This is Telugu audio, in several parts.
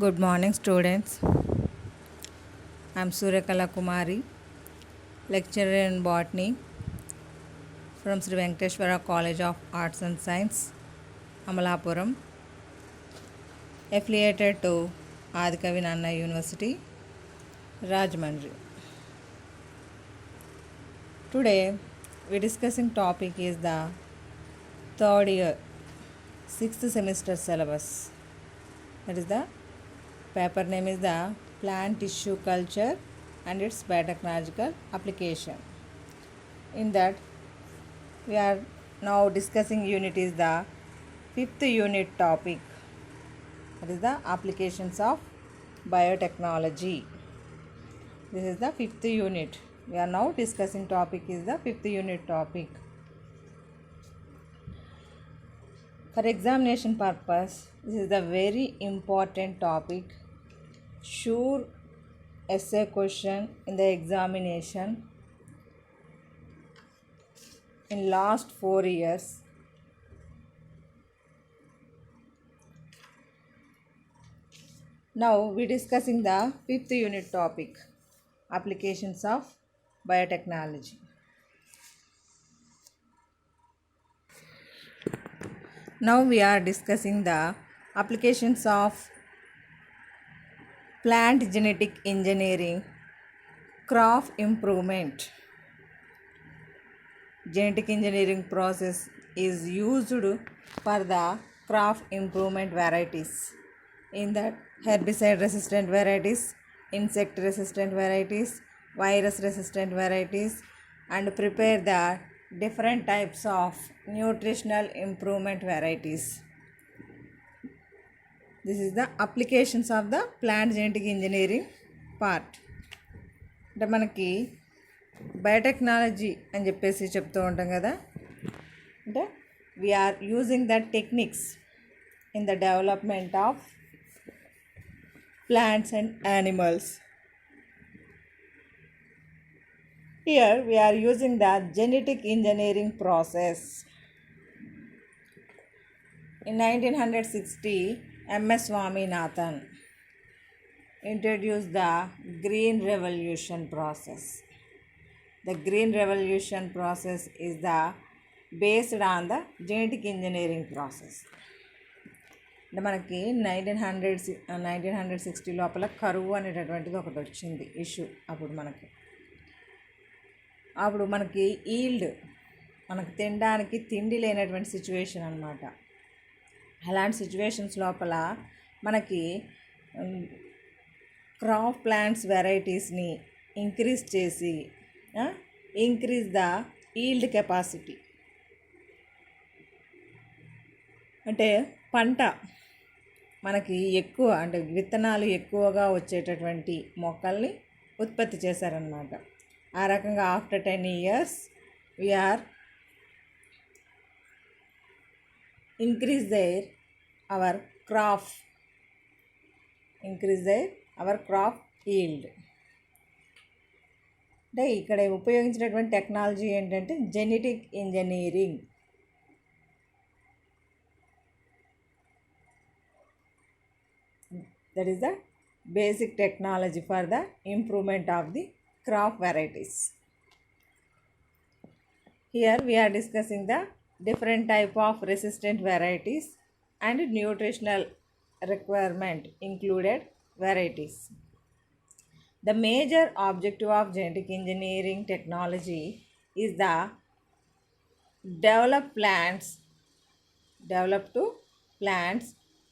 Good morning, students. I'm Suryakala Kumari, lecturer in botany from Sri Venkateshwara College of Arts and Science, Amalapuram, affiliated to Adikavi Nanna University, Rajahmundry. Today, we're discussing topic is the third year, sixth semester syllabus. That is the paper name is the plant tissue culture and its biotechnological application. In that, we are now discussing unit is the fifth unit topic, that is the applications of biotechnology. This is the fifth unit. We are now discussing topic is the fifth unit topic. For examination purpose, this is the very important topic. Sure essay question in the examination in last 4 years. Now we discussing the fifth unit topic, applications of biotechnology. Now we are discussing the applications of plant genetic engineering, crop improvement. Genetic engineering process is used for the crop improvement varieties. In that, herbicide resistant varieties, insect resistant varieties, virus resistant varieties, and prepare the different types of nutritional improvement varieties. This is the applications of the plant genetic engineering part. అంటే మనకి బయోటెక్నాలజీ అని చెప్పేసి చెప్తూ ఉంటాం కదా, అంటే we are using the techniques in the development of plants and animals. Here we are using the genetic engineering process. In 1960, M.S. Swaminathan introduced the Green Revolution process. The Green Revolution process is based on the genetic engineering process. అంటే మనకి 1960 లోపల కరువు అనేటటువంటిది ఒకటి వచ్చింది ఇష్యూ. అప్పుడు మనకి ఈల్డ్, మనకు తినడానికి తిండి లేనటువంటి సిచ్యువేషన్ అనమాట. అలాంటి సిచ్యువేషన్స్ లోపల మనకి క్రాప్ ప్లాంట్స్ వెరైటీస్ని ఇంక్రీజ్ చేసి ఇంక్రీజ్ ద ఈల్డ్ కెపాసిటీ, అంటే పంట మనకి ఎక్కువ, అంటే విత్తనాలు ఎక్కువగా వచ్చేటటువంటి మొక్కల్ని ఉత్పత్తి చేశారనమాట. ఆ రకంగా after 10 years we are increase their our crop yield. అంటే ఇక్కడ ఉపయోగించినటువంటి టెక్నాలజీ ఏంటంటే genetic engineering. That is the basic technology for the improvement of the crop varieties. Here we are discussing the different type of resistant varieties and nutritional requirement included varieties. The major objective of genetic engineering technology is the develop plants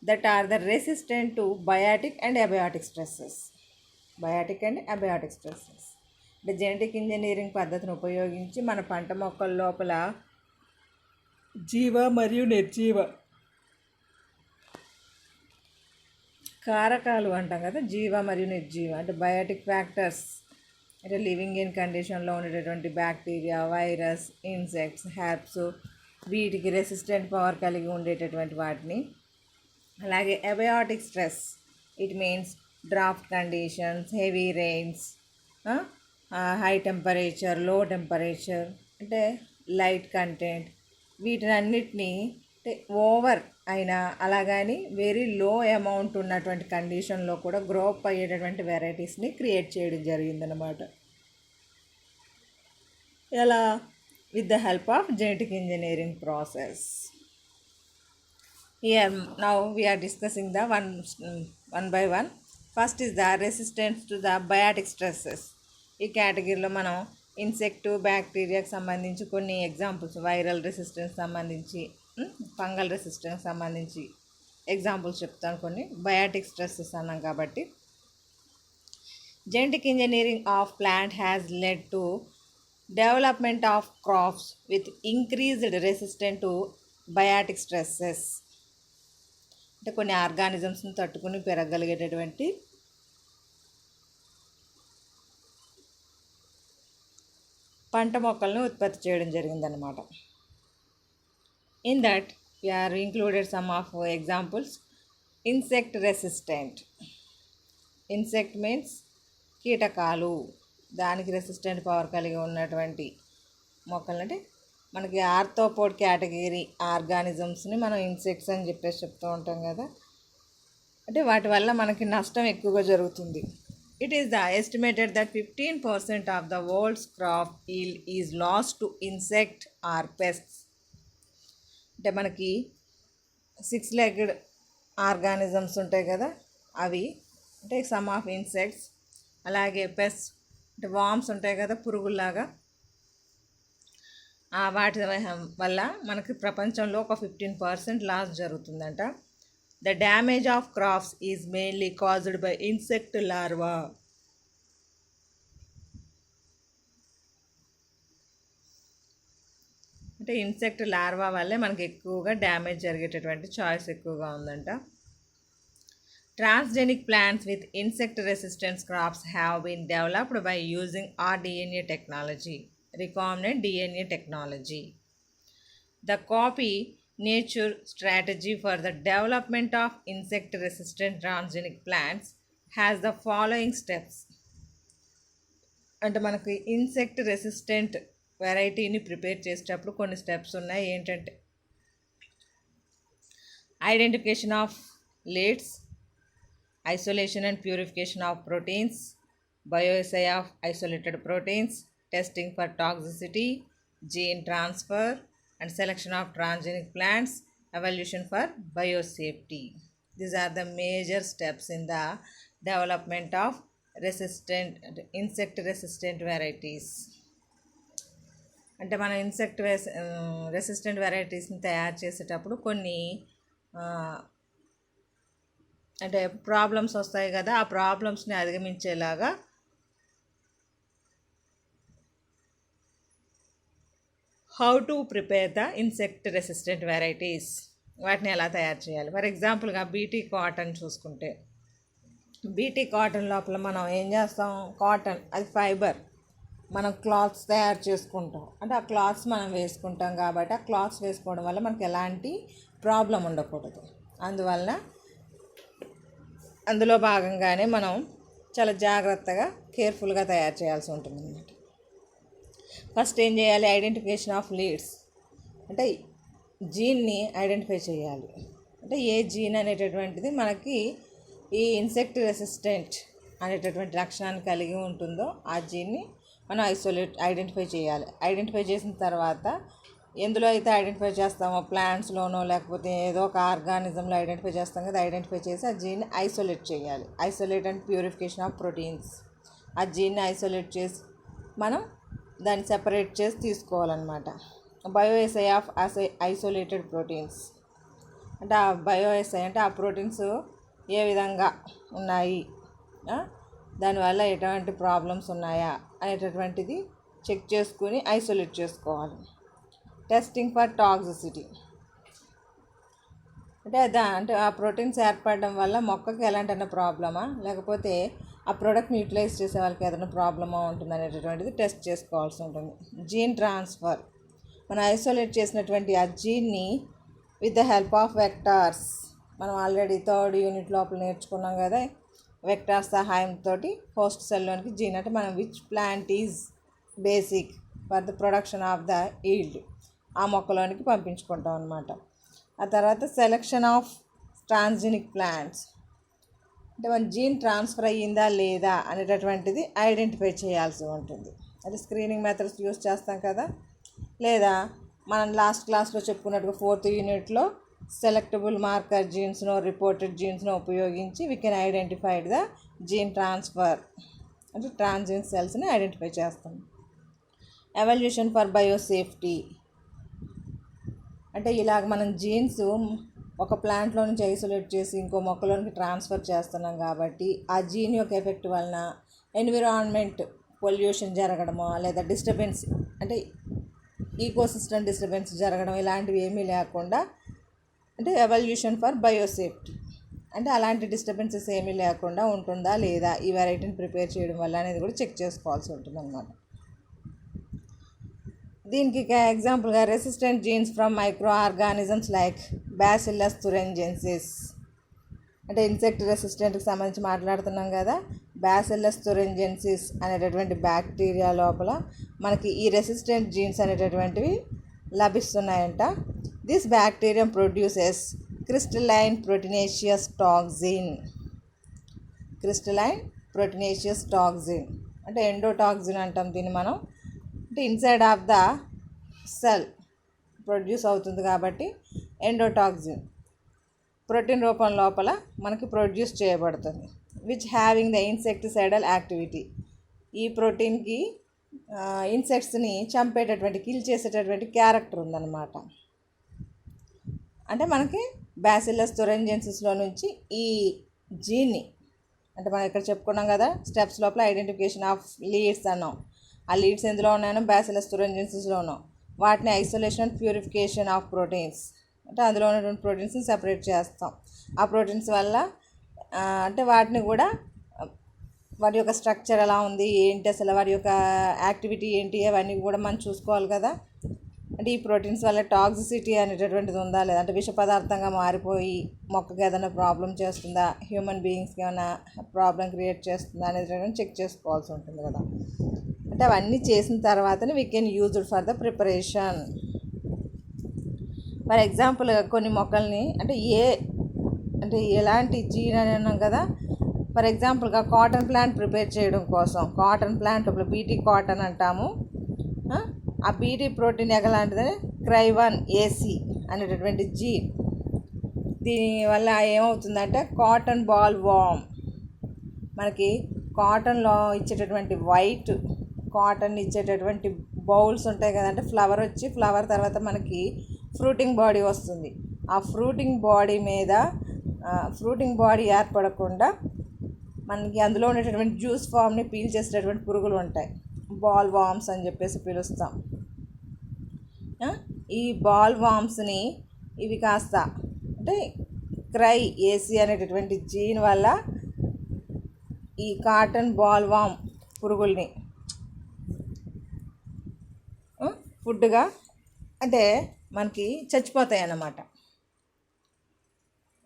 that are the resistant to biotic and abiotic stresses. The genetic engineering పద్ధతిని ఉపయోగించి మన పంట మొక్కల లోపల జీవ మరియు నిర్జీవ కారకాలు అంటాం కదా, జీవ మరియు నిర్జీవ అంటే బయోటిక్ ఫ్యాక్టర్స్, అంటే లివింగ్ ఇన్ కండిషన్లో ఉండేటటువంటి బ్యాక్టీరియా, వైరస్, ఇన్సెక్ట్స్, హెర్బ్స్, వీటికి రెసిస్టెంట్ పవర్ కలిగి ఉండేటటువంటి వాటిని. అలాగే abiotic stress, it means drought conditions, heavy rains, high temperature, low temperature, అంటే లైట్ కంటెంట్, వీటన్నిటిని అంటే ఓవర్ అయినా అలాగని వెరీ లో అమౌంట్ ఉన్నటువంటి కండిషన్లో కూడా గ్రో అప్ అయ్యేటటువంటి వెరైటీస్ని క్రియేట్ చేయడం జరిగిందనమాట. ఎలా? With the help of genetic engineering process. Here now we are discussing the one by one. First is the resistance to the biotic stresses. ఈ కేటగిరీలో మనం ఇన్సెక్ట్ బ్యాక్టీరియాకి సంబంధించి కొన్ని ఎగ్జాంపుల్స్, వైరల్ రెసిస్టెన్స్ సంబంధించి, ఫంగల్ రెసిస్టెన్స్ సంబంధించి ఎగ్జాంపుల్స్ చెప్తాను. కొన్ని బయాటిక్ స్ట్రెస్సెస్ అన్నాం కాబట్టి, genetic engineering of plant has led to development of crops with increased resistant to biotic stresses. అంటే కొన్ని ఆర్గానిజమ్స్ని తట్టుకుని పెరగలిగేటటువంటి పంట మొక్కలను ఉత్పత్తి చేయడం జరిగిందనమాట. In that we are included some of examples. Insect resistant. Insect means కీటకాలు, దానికి రెసిస్టెంట్ పవర్ కలిగి ఉన్నటువంటి మొక్కలు. అంటే మనకి ఆర్థ్రోపోడ్ కేటగిరీ ఆర్గానిజమ్స్ని మనం ఇన్సెక్ట్స్ అని చెప్పేసి చెప్తూ ఉంటాం కదా. అంటే వాటి వల్ల మనకి నష్టం ఎక్కువగా జరుగుతుంది. It is the estimated that 15% of the world's crop yield is lost to insect or pests. అంటే మనకి 6 legged ఆర్గానిజమ్స్ ఉంటాయి కదా, అవి అంటే సమ్ ఆఫ్ ఇన్సెక్ట్స్, అలాగే పెస్ట్ అంటే వామ్స్ ఉంటాయి కదా, పురుగుల్లాగా. వాటి వల్ల మనకి ప్రపంచంలో ఒక 15% లాస్ జరుగుతుందంట. The damage of crops is mainly caused by insect larva. అంటే ఇన్సెక్ట్ లార్వా వల్లే మనకి ఎక్కువగా డ్యామేజ్ జరిగేటటువంటి ఛాయిస్ ఎక్కువగా ఉందంట. Transgenic plants with insect resistance crops have been developed by using rDNA technology, recombinant DNA technology. The copy nature strategy for the development of insect resistant transgenic plants has the following steps. అంటే మనకి ఇన్సెక్ట్ రెసిస్టెంట్ వెరైటీని ప్రిపేర్ చేసేటప్పుడు కొన్ని స్టెప్స్ ఉన్నాయి. ఏంటంటే identification of leads, isolation and purification of proteins, bioassay of isolated proteins, testing for toxicity, gene transfer and selection of transgenic plants, evaluation for biosafety. These are the major steps in the development of insect resistant varieties. అంటే మనం ఇన్సెక్ట్ రెసిస్టెంట్ వెరైటీస్ని తయారు చేసేటప్పుడు కొన్ని అంటే ప్రాబ్లమ్స్ వస్తాయి కదా, ఆ ప్రాబ్లమ్స్ని అధిగమించేలాగా how to prepare the insect resistant varieties, వాటిని ఎలా తయారు చేయాలి. ఫర్ ఎగ్జాంపుల్గా బీటీ కాటన్ చూసుకుంటే, బీటీ కాటన్ లోపల మనం ఏం చేస్తాం, కాటన్ అది ఫైబర్, మనం క్లాత్స్ తయారు చేసుకుంటాం. అంటే ఆ క్లాత్స్ మనం వేసుకుంటాం కాబట్టి ఆ క్లాత్స్ వేసుకోవడం వల్ల మనకి ఎలాంటి ప్రాబ్లం ఉండకూడదు. అందువల్ల అందులో భాగంగానే మనం చాలా జాగ్రత్తగా కేర్ఫుల్గా తయారు చేయాల్సి ఉంటుంది అన్నమాట. ఫస్ట్ ఏం చేయాలి, ఐడెంటిఫికేషన్ ఆఫ్ లీడ్స్, అంటే జీన్ని ఐడెంటిఫై చేయాలి. అంటే ఏ జీన్ అనేటటువంటిది మనకి ఈ ఇన్సెక్ట్ రెసిస్టెంట్ అనేటటువంటి లక్షణాన్ని కలిగి ఉంటుందో ఆ జీన్ని మనం ఐడెంటిఫై చేయాలి. ఐడెంటిఫై చేసిన తర్వాత ఎందులో అయితే ఐడెంటిఫై చేస్తామో, ప్లాంట్స్లోనో లేకపోతే ఏదో ఒక ఆర్గానిజంలో ఐడెంటిఫై చేస్తాం కదా, ఐడెంటిఫై చేసి ఆ జీన్ని ఐసోలేట్ చేయాలి. Isolate and purification of proteins, ఆ జీన్ని ఐసోలేట్ చేసి మనం దాన్ని సెపరేట్ చేసి తీసుకోవాలన్నమాట. బయోఎస్ఐ ఆఫ్ ఐసోలేటెడ్ ప్రోటీన్స్, అంటే ఆ బయోఎస్ఐ అంటే ఆ ప్రోటీన్స్ ఏ విధంగా ఉన్నాయి, దానివల్ల ఎటువంటి ప్రాబ్లమ్స్ ఉన్నాయా అనేటటువంటిది చెక్ చేసుకుని ఐసోలేట్ చేసుకోవాలి. టెస్టింగ్ ఫర్ టాక్సిసిటీ, అంటే ఆ ప్రోటీన్స్ ఏర్పడడం వల్ల మొక్కకి ఎలాంటి ప్రాబ్లమా లేకపోతే ఆ ప్రోడక్ట్ని యూటిలైజ్ చేసే వాళ్ళకి ఏదైనా ప్రాబ్లమా ఉంటుంది అనేటటువంటిది టెస్ట్ చేసుకోవాల్సి ఉంటుంది. జీన్ ట్రాన్స్ఫర్, మనం ఐసోలేట్ చేసినటువంటి ఆ జీన్ని with the help of vectors, మనం ఆల్రెడీ 3rd యూనిట్ లోపల నేర్చుకున్నాం కదా, వెక్టార్స్ సహాయంతో హోస్ట్ సెల్లోనికి జీన్, అంటే మనం which plant is basic for the production of the yield, ఆ మొక్కలోనికి పంపించుకుంటాం అన్నమాట. ఆ తర్వాత సెలెక్షన్ ఆఫ్ ట్రాన్స్జెనిక్ ప్లాంట్స్, అంటే మన జీన్ ట్రాన్స్ఫర్ అయ్యిందా లేదా అనేటటువంటిది ఐడెంటిఫై చేయాల్సి ఉంటుంది. అది స్క్రీనింగ్ మెథడ్స్ యూస్ చేస్తాం కదా. లేదా మనం లాస్ట్ క్లాస్లో చెప్పుకున్నట్టుగా 4th యూనిట్లో సెలెక్టబుల్ మార్కర్ జీన్స్ను రిపోర్టెడ్ జీన్స్ను ఉపయోగించి we can identified the gene transfer, అంటే ట్రాన్స్జీన్ సెల్స్ని ఐడెంటిఫై చేస్తాం. ఎవల్యూషన్ ఫర్ బయోసేఫ్టీ, అంటే ఇలాగ మనం జీన్స్ ఒక ప్లాంట్లో నుంచి ఐసోలేట్ చేసి ఇంకో మొక్కలోనికి ట్రాన్స్ఫర్ చేస్తున్నాం కాబట్టి ఆ జీన్ యొక్క ఎఫెక్ట్ వలన ఎన్విరాన్మెంట్ పొల్యూషన్ జరగడమో లేదా డిస్టర్బెన్స్, అంటే ఈకోసిస్టమ్ డిస్టర్బెన్స్ జరగడం ఇలాంటివి ఏమీ లేకుండా, అంటే ఎవల్యూషన్ ఫర్ బయోసేఫ్టీ, అంటే అలాంటి డిస్టర్బెన్సెస్ ఏమీ లేకుండా ఉంటుందా లేదా ఈ వెరైటీని ప్రిపేర్ చేయడం వల్ల అనేది కూడా చెక్ చేసుకోవాల్సి ఉంటుంది అన్నమాట. దీనికి ఎగ్జాంపుల్గా resistant genes from micro organisms like Bacillus thuringiensis, అంటే ఇన్సెక్ట్ రెసిస్టెంట్కి సంబంధించి మాట్లాడుతున్నాం కదా. బ్యాసిల్లస్ తురెంజెన్సిస్ అనేటటువంటి బ్యాక్టీరియా లోపల మనకి ఈ రెసిస్టెంట్ జీన్స్ అనేటటువంటివి లభిస్తున్నాయంట. This bacterium produces crystalline proteinaceous toxin. Crystalline proteinaceous toxin అంటే ఎండోటాక్సిన్ అంటాం దీన్ని మనం. అంటే inside of the cell produce అవుతుంది కాబట్టి ఎండోటాక్సిన్ ప్రోటీన్ రూపం లోపల మనకి ప్రొడ్యూస్ చేయబడుతుంది. Which having the insecticidal activity, ఈ ప్రోటీన్కి ఇన్సెక్ట్స్ని చంపేటటువంటి కిల్ చేసేటటువంటి క్యారెక్టర్ ఉందన్నమాట. అంటే మనకి బ్యాసిల్లస్ తురెంజెన్సిస్లో నుంచి ఈ జీన్ని, అంటే మనం ఇక్కడ చెప్పుకున్నాం కదా స్టెప్స్ లోపల ఐడెంటిఫికేషన్ ఆఫ్ లీడ్స్ అన్నాం. ఆ లీడ్స్ ఎందులో ఉన్నాయో బ్యాసిల్లస్ తురెంజెన్సిస్లో ఉన్నాం. వాటిని ఐసోలేషన్ ప్యూరిఫికేషన్ ఆఫ్ ప్రోటీన్స్, అంటే అందులో ఉన్నటువంటి ప్రోటీన్స్ని సెపరేట్ చేస్తాం. ఆ ప్రోటీన్స్ వల్ల అంటే వాటిని కూడా వాటి యొక్క స్ట్రక్చర్ ఎలా ఉంది ఏంటి అసలు వాటి యొక్క యాక్టివిటీ ఏంటి అవన్నీ కూడా మనం చూసుకోవాలి కదా. అంటే ఈ ప్రోటీన్స్ వల్ల టాక్సిసిటీ అనేటటువంటిది ఉందా లేదా, అంటే విష పదార్థంగా మారిపోయి మొక్కకి ఏదైనా ప్రాబ్లం చేస్తుందా, హ్యూమన్ బీయింగ్స్కి ఏమైనా ప్రాబ్లం క్రియేట్ చేస్తుందా అనేది చెక్ చేసుకోవాల్సి ఉంటుంది కదా. అంటే అవన్నీ చేసిన తర్వాతనే we can used for the preparation. For example కొన్ని మొక్కల్ని అంటే ఎలాంటి జీన్ అని అన్నాం కదా. ఫర్ ఎగ్జాంపుల్గా కాటన్ ప్లాంట్ ప్రిపేర్ చేయడం కోసం కాటన్ ప్లాంట్ లోపల బీటీ కాటన్ అంటాము. ఆ బీటీ ప్రోటీన్ ఎలాంటిదని క్రై1 ఏసీ అనేటటువంటి జీన్. దీనివల్ల ఏమవుతుందంటే కాటన్ బాల్ వామ్, మనకి కాటన్లో ఇచ్చేటటువంటి వైట్ కాటన్ ఇచ్చేటటువంటి బౌల్స్ ఉంటాయి కదంటే ఫ్లవర్ వచ్చి ఫ్లవర్ తర్వాత మనకి ఫ్రూటింగ్ బాడీ వస్తుంది. ఆ ఫ్రూటింగ్ బాడీ ఏర్పడకుండా మనకి అందులో ఉండేటటువంటి జ్యూస్ ఫామ్ని పీల్ చేసేటటువంటి పురుగులు ఉంటాయి, బాల్ వామ్స్ అని చెప్పేసి పిలుస్తాం. ఈ బాల్ వామ్స్ని ఇవి కాస్త అంటే క్రై ఏసీ అనేటటువంటి జీన్ వల్ల ఈ కాటన్ బాల్ వామ్ పురుగుల్ని ఫుడ్గా అంటే మనకి చచ్చిపోతాయి అన్నమాట.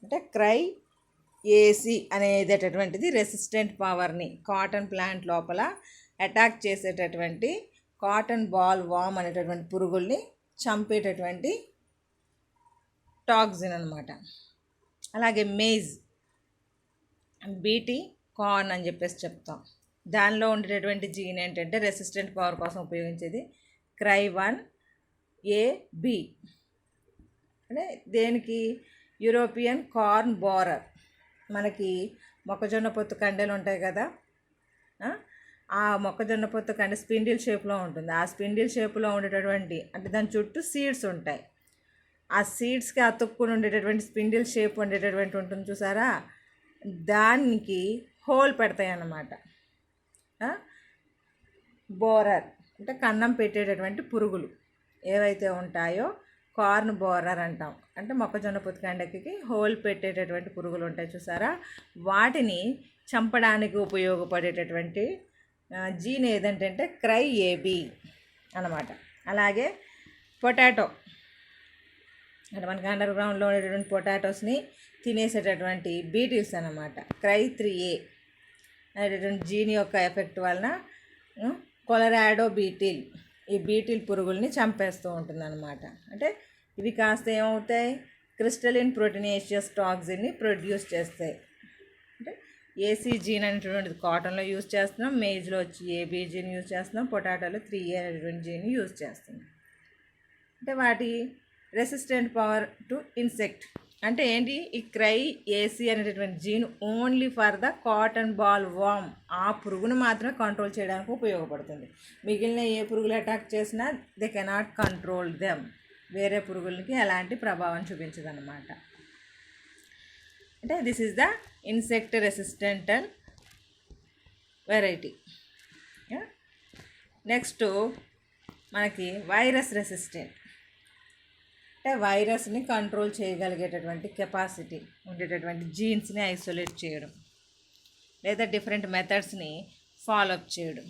అంటే క్రై ఏసీ అనేటటువంటిది రెసిస్టెంట్ పవర్ని కాటన్ ప్లాంట్ లోపల అటాక్ చేసేటటువంటి కాటన్ బాల్ వామ్ అనేటటువంటి పురుగుల్ని చంపేటటువంటి టాక్సిన్ అనమాట. అలాగే మేజ్ బీటీ కార్న్ అని చెప్పేసి చెప్తాం. దానిలో ఉండేటటువంటి జీన్ ఏంటంటే రెసిస్టెంట్ పవర్ కోసం ఉపయోగించేది క్రై1 AB, అంటే దేనికి యూరోపియన్ కార్న్ బోరర్. మనకి మొక్కజొన్న పొత్తు కండెలు ఉంటాయి కదా, ఆ మొక్కజొన్న పొత్తు కండె స్పిండిల్ షేప్లో ఉంటుంది. ఆ స్పిండిల్ షేప్లో ఉండేటటువంటి అంటే దాని చుట్టూ సీడ్స్ ఉంటాయి. ఆ సీడ్స్కి అతుక్కుని ఉండేటటువంటి స్పిండిల్ షేప్ ఉండేటటువంటి ఉంటుంది చూసారా, దానికి హోల్ పెడతాయి అన్నమాట. బోరర్ అంటే కన్నం పెట్టేటటువంటి పురుగులు ఏవైతే ఉంటాయో కార్న్ బోరర్ అంటాం. అంటే మొక్కజొన్న పొత్తుకండకి హోల్ పెట్టేటటువంటి పురుగులు ఉంటాయి చూసారా, వాటిని చంపడానికి ఉపయోగపడేటటువంటి జీన్ ఏదంటే క్రై ఏబీ అన్నమాట. అలాగే పొటాటో అంటే మనకి అండర్ గ్రౌండ్లో ఉండేటటువంటి పొటాటోస్ని తినేసేటటువంటి బీటిల్స్ అన్నమాట. క్రై3A అనేటటువంటి జీన్ యొక్క ఎఫెక్ట్ వలన కొలరాడో బీటిల్ ఈ బీటిల్ పురుగుల్ని చంపేస్తూ ఉంటుంది అన్నమాట. అంటే ఇవి కాస్త ఏమవుతాయి క్రిస్టలిన్ ప్రోటీనేషియస్ టాక్సిన్ని ప్రొడ్యూస్ చేస్తాయి. అంటే ఏసీ జీన్ అనేటువంటిది కాటన్లో యూజ్ చేస్తున్నాం, మేజ్లో వచ్చి ఏబీ జీన్ యూజ్ చేస్తున్నాం, పొటాటోలో 3A అనేటువంటి జీన్ యూజ్ చేస్తున్నాం. అంటే వాటి రెసిస్టెంట్ పవర్ టు ఇన్సెక్ట్ అంటే ఏంటి, ఈ క్రై ఏసీ అనేటటువంటి gene only for the cotton bollworm, ఆ పురుగును మాత్రమే కంట్రోల్ చేయడానికి ఉపయోగపడుతుంది. మిగిలిన ఏ పురుగులు అటాక్ చేసినా దే కెనాట్ కంట్రోల్ దెమ్, వేరే పురుగులకి ఎలాంటి ప్రభావం చూపించదన్నమాట. అంటే this is the insect resistant variety. Next మనకి వైరస్ రెసిస్టెంట్, అంటే వైరస్ని కంట్రోల్ చేయగలిగేటటువంటి కెపాసిటీ ఉండేటటువంటి జీన్స్ని ఐసోలేట్ చేయడం లేదా డిఫరెంట్ మెథడ్స్ని ఫాలోఅప్ చేయడం.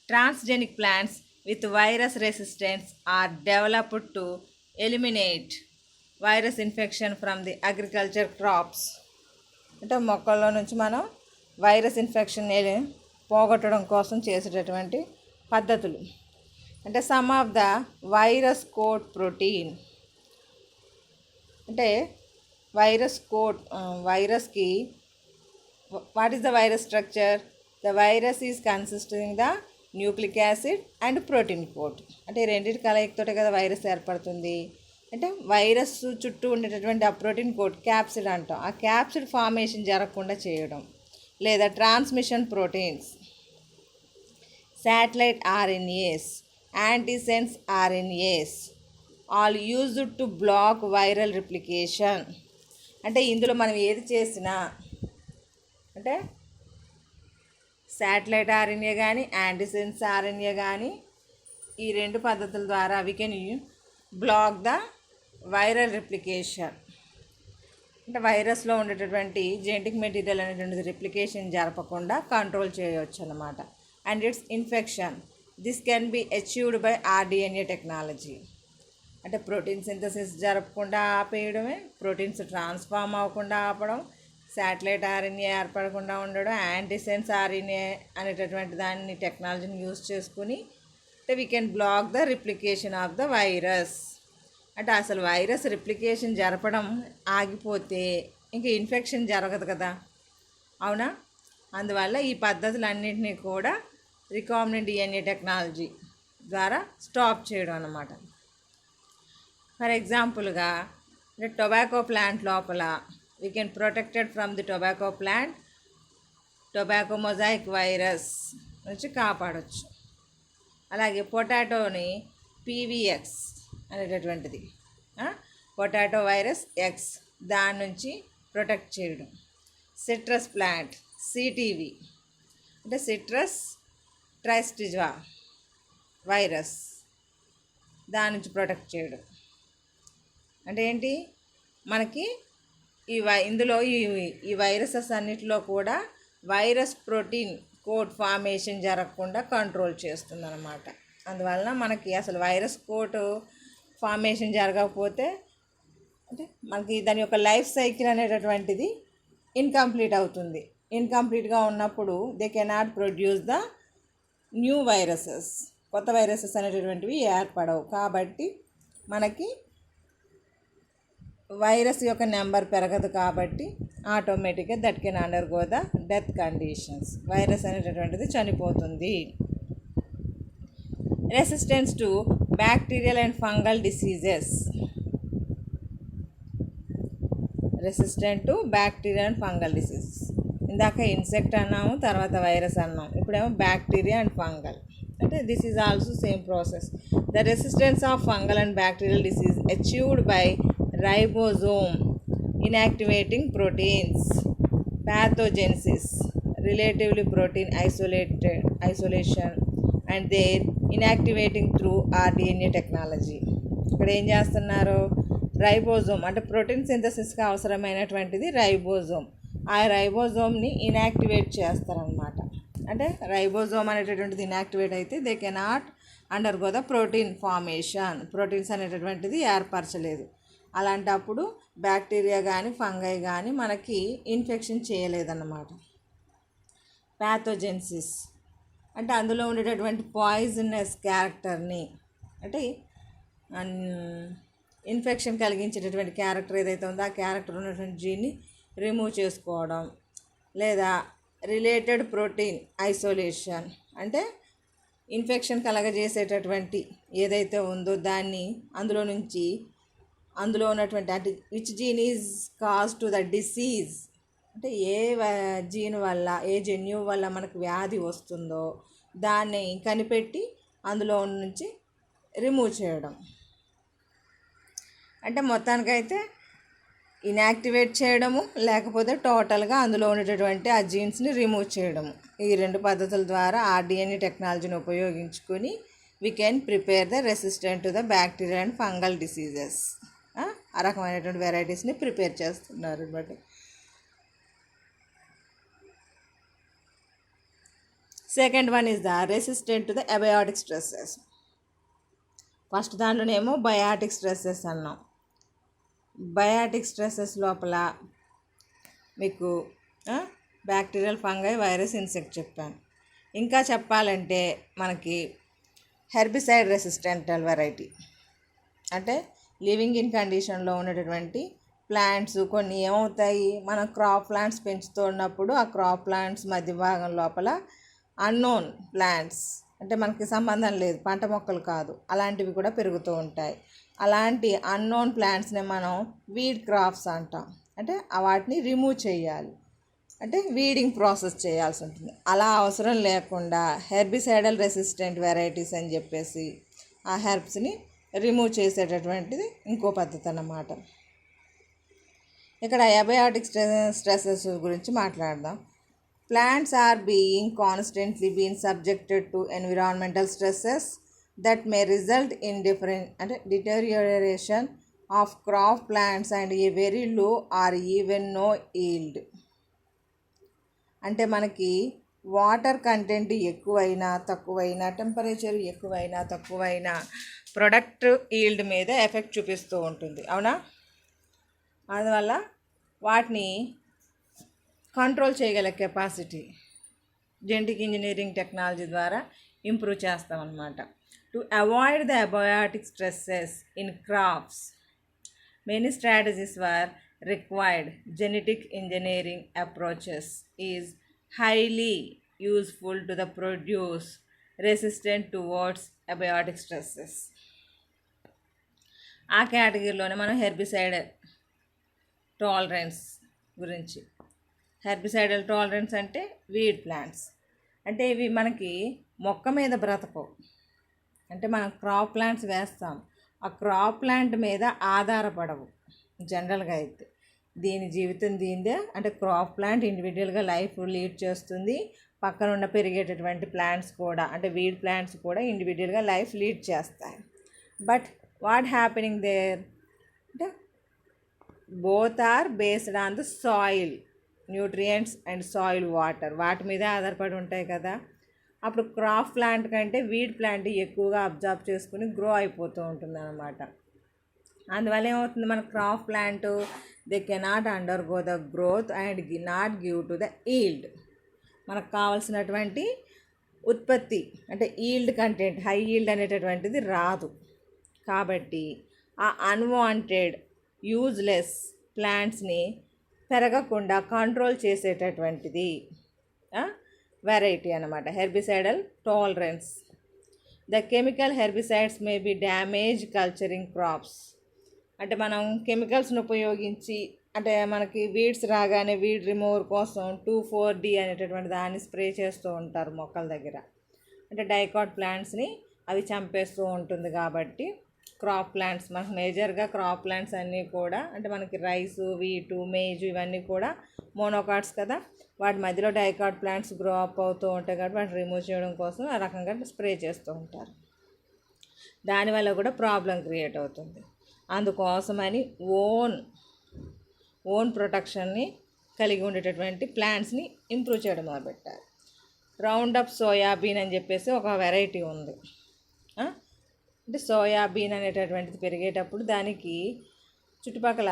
Transgenic plants with virus resistance are developed to eliminate virus infection from the agriculture crops. అంటే మొక్కల్లో నుంచి మనం వైరస్ ఇన్ఫెక్షన్ పోగొట్టడం కోసం చేసేటటువంటి పద్ధతులు. అంటే some of the virus coat protein, అంటే వైరస్కి what is the virus structure, the virus is consisting the nucleic acid and protein coat. అంటే రెండింటి కలయికతోటే కదా వైరస్ ఏర్పడుతుంది. అంటే వైరస్ చుట్టూ ఉండేటటువంటి ఆ ప్రోటీన్ కోట్ క్యాప్సిడ్ అంటాం, ఆ క్యాప్సిడ్ ఫార్మేషన్ జరగకుండా చేయడం. లేదా transmission proteins, satellite RNAs, antisense RNAs all used to block viral replication. అంటే ఇందులో మనం ఏది చేసినా అంటే శాటిలైట్ ఆర్ఎన్ఏ కానీ యాంటీసెన్స్ ఆర్ఎన్ఏ కానీ ఈ రెండు పద్ధతుల ద్వారా we can block the viral replication. అంటే వైరస్లో ఉండేటటువంటి జెనెటిక్ మెటీరియల్ అనేటువంటిది రిప్లికేషన్ జరపకుండా కంట్రోల్ చేయవచ్చు అన్నమాట. And its infection, this can be achieved by rDNA technology. అంటే ప్రోటీన్ సింథసిస్ జరపకుండా ఆపేయడమే, ప్రోటీన్స్ ట్రాన్స్ఫార్మ్ అవ్వకుండా ఆపడం, శాటిలైట్ ఆర్ఎన్ఏ ఏర్పడకుండా ఉండడం, యాంటీసెన్స్ ఆర్ఎన్ఏ అనేటటువంటి దాన్ని టెక్నాలజీని యూజ్ చేసుకుని అంటే we can block the replication of the virus. అంటే అసలు వైరస్ రిప్లికేషన్ జరపడం ఆగిపోతే ఇంక ఇన్ఫెక్షన్ జరగదు కదా, అవునా? అందువల్ల ఈ పద్ధతులన్నింటినీ కూడా రికాంబినెంట్ డిఎన్ఏ టెక్నాలజీ ద్వారా స్టాప్ చేయడం అన్నమాట. ఫర్ ఎగ్జాంపుల్గా టొబాకో ప్లాంట్ లోపల we can protected from the tobacco plant tobacco mosaic virus నుంచి కాపాడవచ్చు. అలాగే పొటాటోని పీవీఎక్స్ అనేటటువంటిది పొటాటో వైరస్ ఎక్స్ దాని నుంచి ప్రొటెక్ట్ చేయడం. సిట్రస్ ప్లాంట్ సిటీవీ అంటే సిట్రస్ ట్రైస్టిజా వైరస్ దాని నుంచి ప్రొటెక్ట్ చేయడం. అంటే ఏంటి, మనకి ఇందులో ఈ వైరసెస్ అన్నిటిలో కూడా వైరస్ ప్రోటీన్ కోట్ ఫార్మేషన్ జరగకుండా కంట్రోల్ చేస్తుందన్నమాట. అందువలన మనకి అసలు వైరస్ కోట్ ఫార్మేషన్ జరగకపోతే అంటే మనకి దాని యొక్క లైఫ్ సైకిల్ అనేటటువంటిది ఇన్కంప్లీట్ అవుతుంది. ఇన్కంప్లీట్గా ఉన్నప్పుడు they cannot produce the new viruses, కొత్త వైరసెస్ అనేటటువంటివి ఏర్పడవు. కాబట్టి మనకి వైరస్ యొక్క నెంబర్ పెరగదు, కాబట్టి ఆటోమేటిక్గా that can undergo the death conditions, virus అనేటటువంటిది చనిపోతుంది. Resistance to bacterial and fungal diseases, resistant to bacteria and fungal diseases. ఇందాక ఇన్సెక్ట్ అన్నాము, తర్వాత వైరస్ అన్నాము, ఇప్పుడేమో బ్యాక్టీరియా అండ్ ఫంగల్. అంటే this is also same process. The resistance of fungal and bacterial disease achieved by ribosome inactivating proteins, pathogenesis, relatively protein isolation and their inactivating through RDNA technology. ఇక్కడ ఏం చేస్తున్నారు, రైబోజోమ్ అంటే ప్రోటీన్ సింథసిస్కి అవసరమైనటువంటిది రైబోజోమ్, ఆ రైబోజోమ్ని ఇన్యాక్టివేట్ చేస్తారనమాట. అంటే రైబోజోమ్ అనేటటువంటిది ఇన్యాక్టివేట్ అయితే they cannot undergo the protein formation, proteins అనేటటువంటిది ఏర్పరచలేదు. అలాంటప్పుడు బ్యాక్టీరియా కానీ ఫంగై కానీ మనకి ఇన్ఫెక్షన్ చేయలేదన్నమాట. ప్యాథోజెన్సిస్ అంటే అందులో ఉండేటటువంటి పాయిజనస్ క్యారెక్టర్ని అంటే ఇన్ఫెక్షన్ కలిగించేటటువంటి క్యారెక్టర్ ఏదైతే ఉందో ఆ క్యారెక్టర్ ఉన్నటువంటి జీన్ని రిమూవ్ చేసుకోవడం, లేదా రిలేటెడ్ ప్రోటీన్ ఐసోలేషన్, అంటే ఇన్ఫెక్షన్ కలగజేసేటటువంటి ఏదైతే ఉందో దాన్ని అందులో ఉన్నటువంటి అంటే which gene is cause to the disease, అంటే ఏ జీన్ వల్ల ఏ జన్యువు వల్ల మనకు వ్యాధి వస్తుందో దాన్ని కనిపెట్టి అందులో నుంచి రిమూవ్ చేయడం. అంటే మొత్తానికైతే ఇన్యాక్టివేట్ చేయడము, లేకపోతే టోటల్గా అందులో ఉండేటటువంటి ఆ జీన్స్ని రిమూవ్ చేయడము. ఈ 2 పద్ధతుల ద్వారా ఆర్డిఎన్ఏ టెక్నాలజీని ఉపయోగించుకొని we can prepare the resistant to the bacteria and fungal diseases. ఆ రకమైనటువంటి వెరైటీస్ని ప్రిపేర్ చేస్తున్నారు అనమాట. Second one is the resistant to the abiotic stresses. First దాంట్లోనేమో బయాటిక్ స్ట్రెస్సెస్ అన్నాం. బయాటిక్ స్ట్రెస్సెస్ లోపల మీకు బ్యాక్టీరియల్, ఫంగై, వైరస్, ఇన్సెక్ట్ చెప్పాను. ఇంకా చెప్పాలంటే మనకి హెర్బిసైడ్ రెసిస్టెంటల్ వెరైటీ, అంటే లివింగ్ ఇన్ కండిషన్లో ఉన్నటువంటి ప్లాంట్స్ కొన్ని ఏమవుతాయి, మనం క్రాప్ ప్లాంట్స్ పెంచుతూ ఉన్నప్పుడు ఆ క్రాప్ ప్లాంట్స్ మధ్య భాగం లోపల అన్నోన్ ప్లాంట్స్, అంటే మనకి సంబంధం లేదు, పంట మొక్కలు కాదు, అలాంటివి కూడా పెరుగుతూ ఉంటాయి. అలాంటి అన్నోన్ ప్లాంట్స్ని మనం వీడ్ క్రాప్స్ అంటాం. అంటే వాటిని రిమూవ్ చేయాలి, అంటే వీడింగ్ ప్రాసెస్ చేయాల్సి ఉంటుంది. అలా అవసరం లేకుండా హెర్బిసైడల్ రెసిస్టెంట్ వెరైటీస్ అని చెప్పేసి ఆ హెర్బ్స్ని రిమూవ్ చేసేటటువంటిది ఇంకో పద్ధతి అన్నమాట. ఇక్కడ అబయాటిక్ స్ట్రెసెస్ గురించి మాట్లాడదాం. Plants are constantly being subjected to environmental stresses that may result in deterioration of crop plants and a very low or even no yield. అంటే మనకి వాటర్ కంటెంట్ ఎక్కువైనా తక్కువైనా, టెంపరేచర్ ఎక్కువైనా తక్కువైనా ప్రొడక్ట్ ఈల్డ్ మీద ఎఫెక్ట్ చూపిస్తూ ఉంటుంది, అవునా? అందువల్ల వాటిని కంట్రోల్ చేయగల కెపాసిటీ జెనెటిక్ ఇంజనీరింగ్ టెక్నాలజీ ద్వారా ఇంప్రూవ్ చేస్తామన్నమాట. To avoid the abiotic stresses in crops many strategies were required. Genetic engineering approaches is highly useful to the produce resistant towards abiotic stresses. ఆ కేటగిరీలోనే మనం హెర్బిసైడ్ టాలరెన్స్ గురించి. హెర్బిసైడల్ టాలరెన్స్ అంటే వీడ్ ప్లాంట్స్, అంటే ఇవి మనకి మొక్క మీద బ్రతకవు. అంటే మనం క్రాప్ ప్లాంట్స్ వేస్తాం, ఆ క్రాప్ ప్లాంట్ మీద ఆధారపడవు జనరల్గా అయితే. దీని జీవితం దీనిదే, అంటే క్రాప్ ప్లాంట్ ఇండివిజువల్గా లైఫ్ లీడ్ చేస్తుంది. పక్కన ఉన్న పెరిగేటటువంటి ప్లాంట్స్ కూడా, అంటే వీడ్ ప్లాంట్స్ కూడా ఇండివిజువల్గా లైఫ్ లీడ్ చేస్తాయి. బట్ వాట్ హ్యాపెనింగ్ దేర్ అంటే both are based on the soil, nutrients and soil, water, వాటి మీదే ఆధారపడి ఉంటాయి కదా. అప్పుడు క్రాప్ ప్లాంట్ కంటే వీడ్ ప్లాంట్ ఎక్కువగా అబ్జర్వ్ చేసుకుని గ్రో అయిపోతూ ఉంటుంది అన్నమాట. అందువల్ల ఏమవుతుంది, మన crop plant they cannot undergo the growth and not give to the yield. మనకు కావాల్సినటువంటి ఉత్పత్తి అంటే ఈల్డ్ కంటెంట్, హై ఈల్డ్ అనేటటువంటిది రాదు. కాబట్టి ఆ అన్వాంటెడ్ యూజ్లెస్ ప్లాంట్స్ని పెరగకుండా కంట్రోల్ చేసేటటువంటిది వెరైటీ అన్నమాట, herbicidal tolerance. The chemical herbicides may be damage culturing crops. అంటే మనం కెమికల్స్ని ఉపయోగించి, అంటే మనకి వీడ్స్ రాగానే వీడ్ రిమూవర్ కోసం 2,4-D అనేటటువంటి దాన్ని స్ప్రే చేస్తూ ఉంటారు మొక్కల దగ్గర. అంటే డైకాట్ ప్లాంట్స్ని అవి చంపేస్తూ ఉంటుంది. కాబట్టి క్రాప్ ప్లాంట్స్ మనకు మేజర్గా క్రాప్ ప్లాంట్స్ అన్నీ కూడా, అంటే మనకి రైసు, వీటు, మేజు ఇవన్నీ కూడా మోనోకాట్స్ కదా, వాటి మధ్యలో డైకాట్ ప్లాంట్స్ గ్రో అప్ అవుతూ ఉంటాయి. కాబట్టి వాటిని రిమూవ్ చేయడం కోసం ఆ రకంగా స్ప్రే చేస్తూ ఉంటారు. దానివల్ల కూడా ప్రాబ్లం క్రియేట్ అవుతుంది. అందుకోసమని ఓన్ ప్రొటెక్షన్ని కలిగి ఉండేటటువంటి ప్లాంట్స్ని ఇంప్రూవ్ చేయడం మొదలుపెట్టారు. రౌండప్ సోయాబీన్ అని చెప్పేసి ఒక వెరైటీ ఉంది. అంటే సోయాబీన్ అనేటటువంటిది పెరిగేటప్పుడు దానికి చుట్టుపక్కల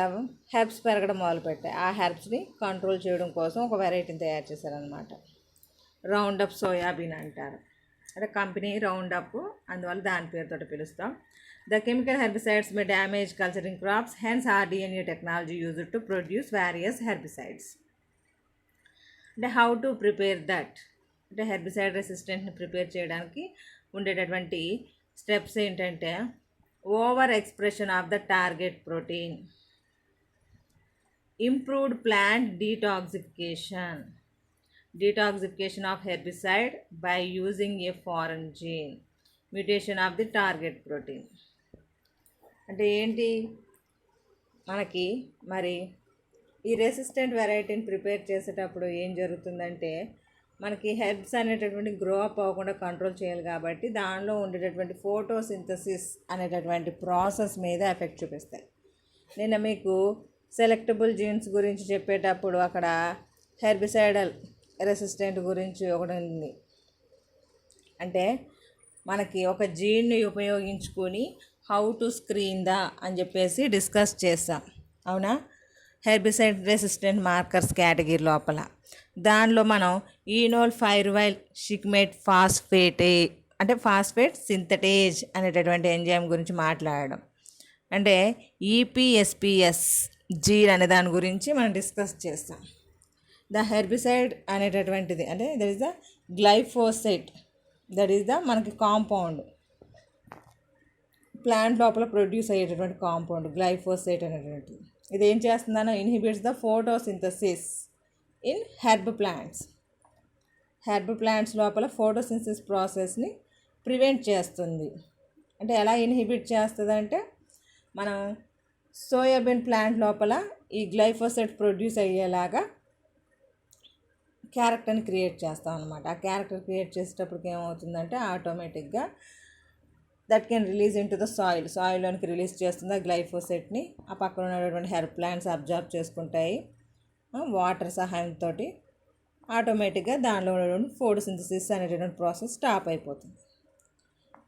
హెర్బ్స్ పెరగడం మొదలుపెట్టాయి. ఆ హెర్బ్స్ని కంట్రోల్ చేయడం కోసం ఒక వెరైటీని తయారు చేశారనమాట. రౌండప్ సోయాబీన్ అంటారు. అంటే కంపెనీ రౌండప్, అందువల్ల దాని పేరుతో పిలుస్తాం. The chemical herbicides may damage culturing crops, hence rDNA technology used to produce various herbicides. అంటే హౌ టు ప్రిపేర్ దట్, అంటే హెర్బిసైడ్ రెసిస్టెంట్ని ప్రిపేర్ చేయడానికి ఉండేటటువంటి స్టెప్స్ ఏంటంటే over expression of the target protein, improved plant detoxification of herbicide by using a foreign gene, mutation of the target protein. అంటే ఏంటి మనకి మరి ఈ రెసిస్టెంట్ వెరైటీని ప్రిపేర్ చేసేటప్పుడు ఏం జరుగుతుందంటే మనకి హెర్బ్స్ అనేటటువంటి గ్రో అప్ అవ్వకుండా కంట్రోల్ చేయాలి కాబట్టి దానిలో ఉండేటటువంటి ఫోటోసింథసిస్ అనేటటువంటి ప్రాసెస్ మీద ఎఫెక్ట్ చూపిస్తాయి. నిన్న మీకు సెలెక్టబుల్ జీన్స్ గురించి చెప్పేటప్పుడు అక్కడ హెర్బిసైడల్ రెసిస్టెంట్ గురించి ఒకటి ఉంది. అంటే మనకి ఒక జీన్ని ఉపయోగించుకొని హౌ టు స్క్రీన్ దా అని చెప్పేసి డిస్కస్ చేస్తాం, అవునా? హెర్బిసైడ్ రెసిస్టెంట్ మార్కర్స్ కేటగిరీ లోపల దానిలో మనం ఈనోల్ ఫైర్వైల్ షిక్మేట్ ఫాస్ఫేట్ సింథటేజ్ అనేటటువంటి ఎంజైమ్ గురించి మాట్లాడడం. అంటే ఈపీఎస్పిఎస్ జీన్ అనే దాని గురించి మనం డిస్కస్ చేస్తాం. ద హెర్బిసైడ్ అనేటటువంటిది అంటే that is the glyphosate, that is the మనకి కాంపౌండ్, ప్లాంట్ లోపల ప్రొడ్యూస్ అయ్యేటటువంటి కాంపౌండ్ గ్లైఫోసేట్ అనేటువంటిది. ఇది ఏం చేస్తుందనో inhibits the photosynthesis in herb plants లోపల ఫోటోసింథసిస్ ప్రాసెస్ని ప్రివెంట్ చేస్తుంది. అంటే ఎలా ఇన్హిబిట్ చేస్తుంది అంటే మనం సోయాబీన్ ప్లాంట్ లోపల ఈ గ్లైఫోసేట్ ప్రొడ్యూస్ అయ్యేలాగా క్యారెక్టర్ని క్రియేట్ చేస్తాం అనమాట. ఆ క్యారెక్టర్ క్రియేట్ చేసేటప్పటికి ఏమవుతుందంటే ఆటోమేటిక్గా that can release in to the సాయిల్లోనికి రిలీజ్ చేస్తుంది ఆ గ్లైఫోసేట్ని. ఆ పక్కన ఉన్నటువంటి హెర్బ్ ప్లాంట్స్ అబ్జర్వ్ చేసుకుంటాయి వాటర్ సహాయంతో. ఆటోమేటిక్గా దానిలో ఉన్నటువంటి ఫోటోసింథసిస్ అనేటటువంటి ప్రాసెస్ స్టాప్ అయిపోతుంది.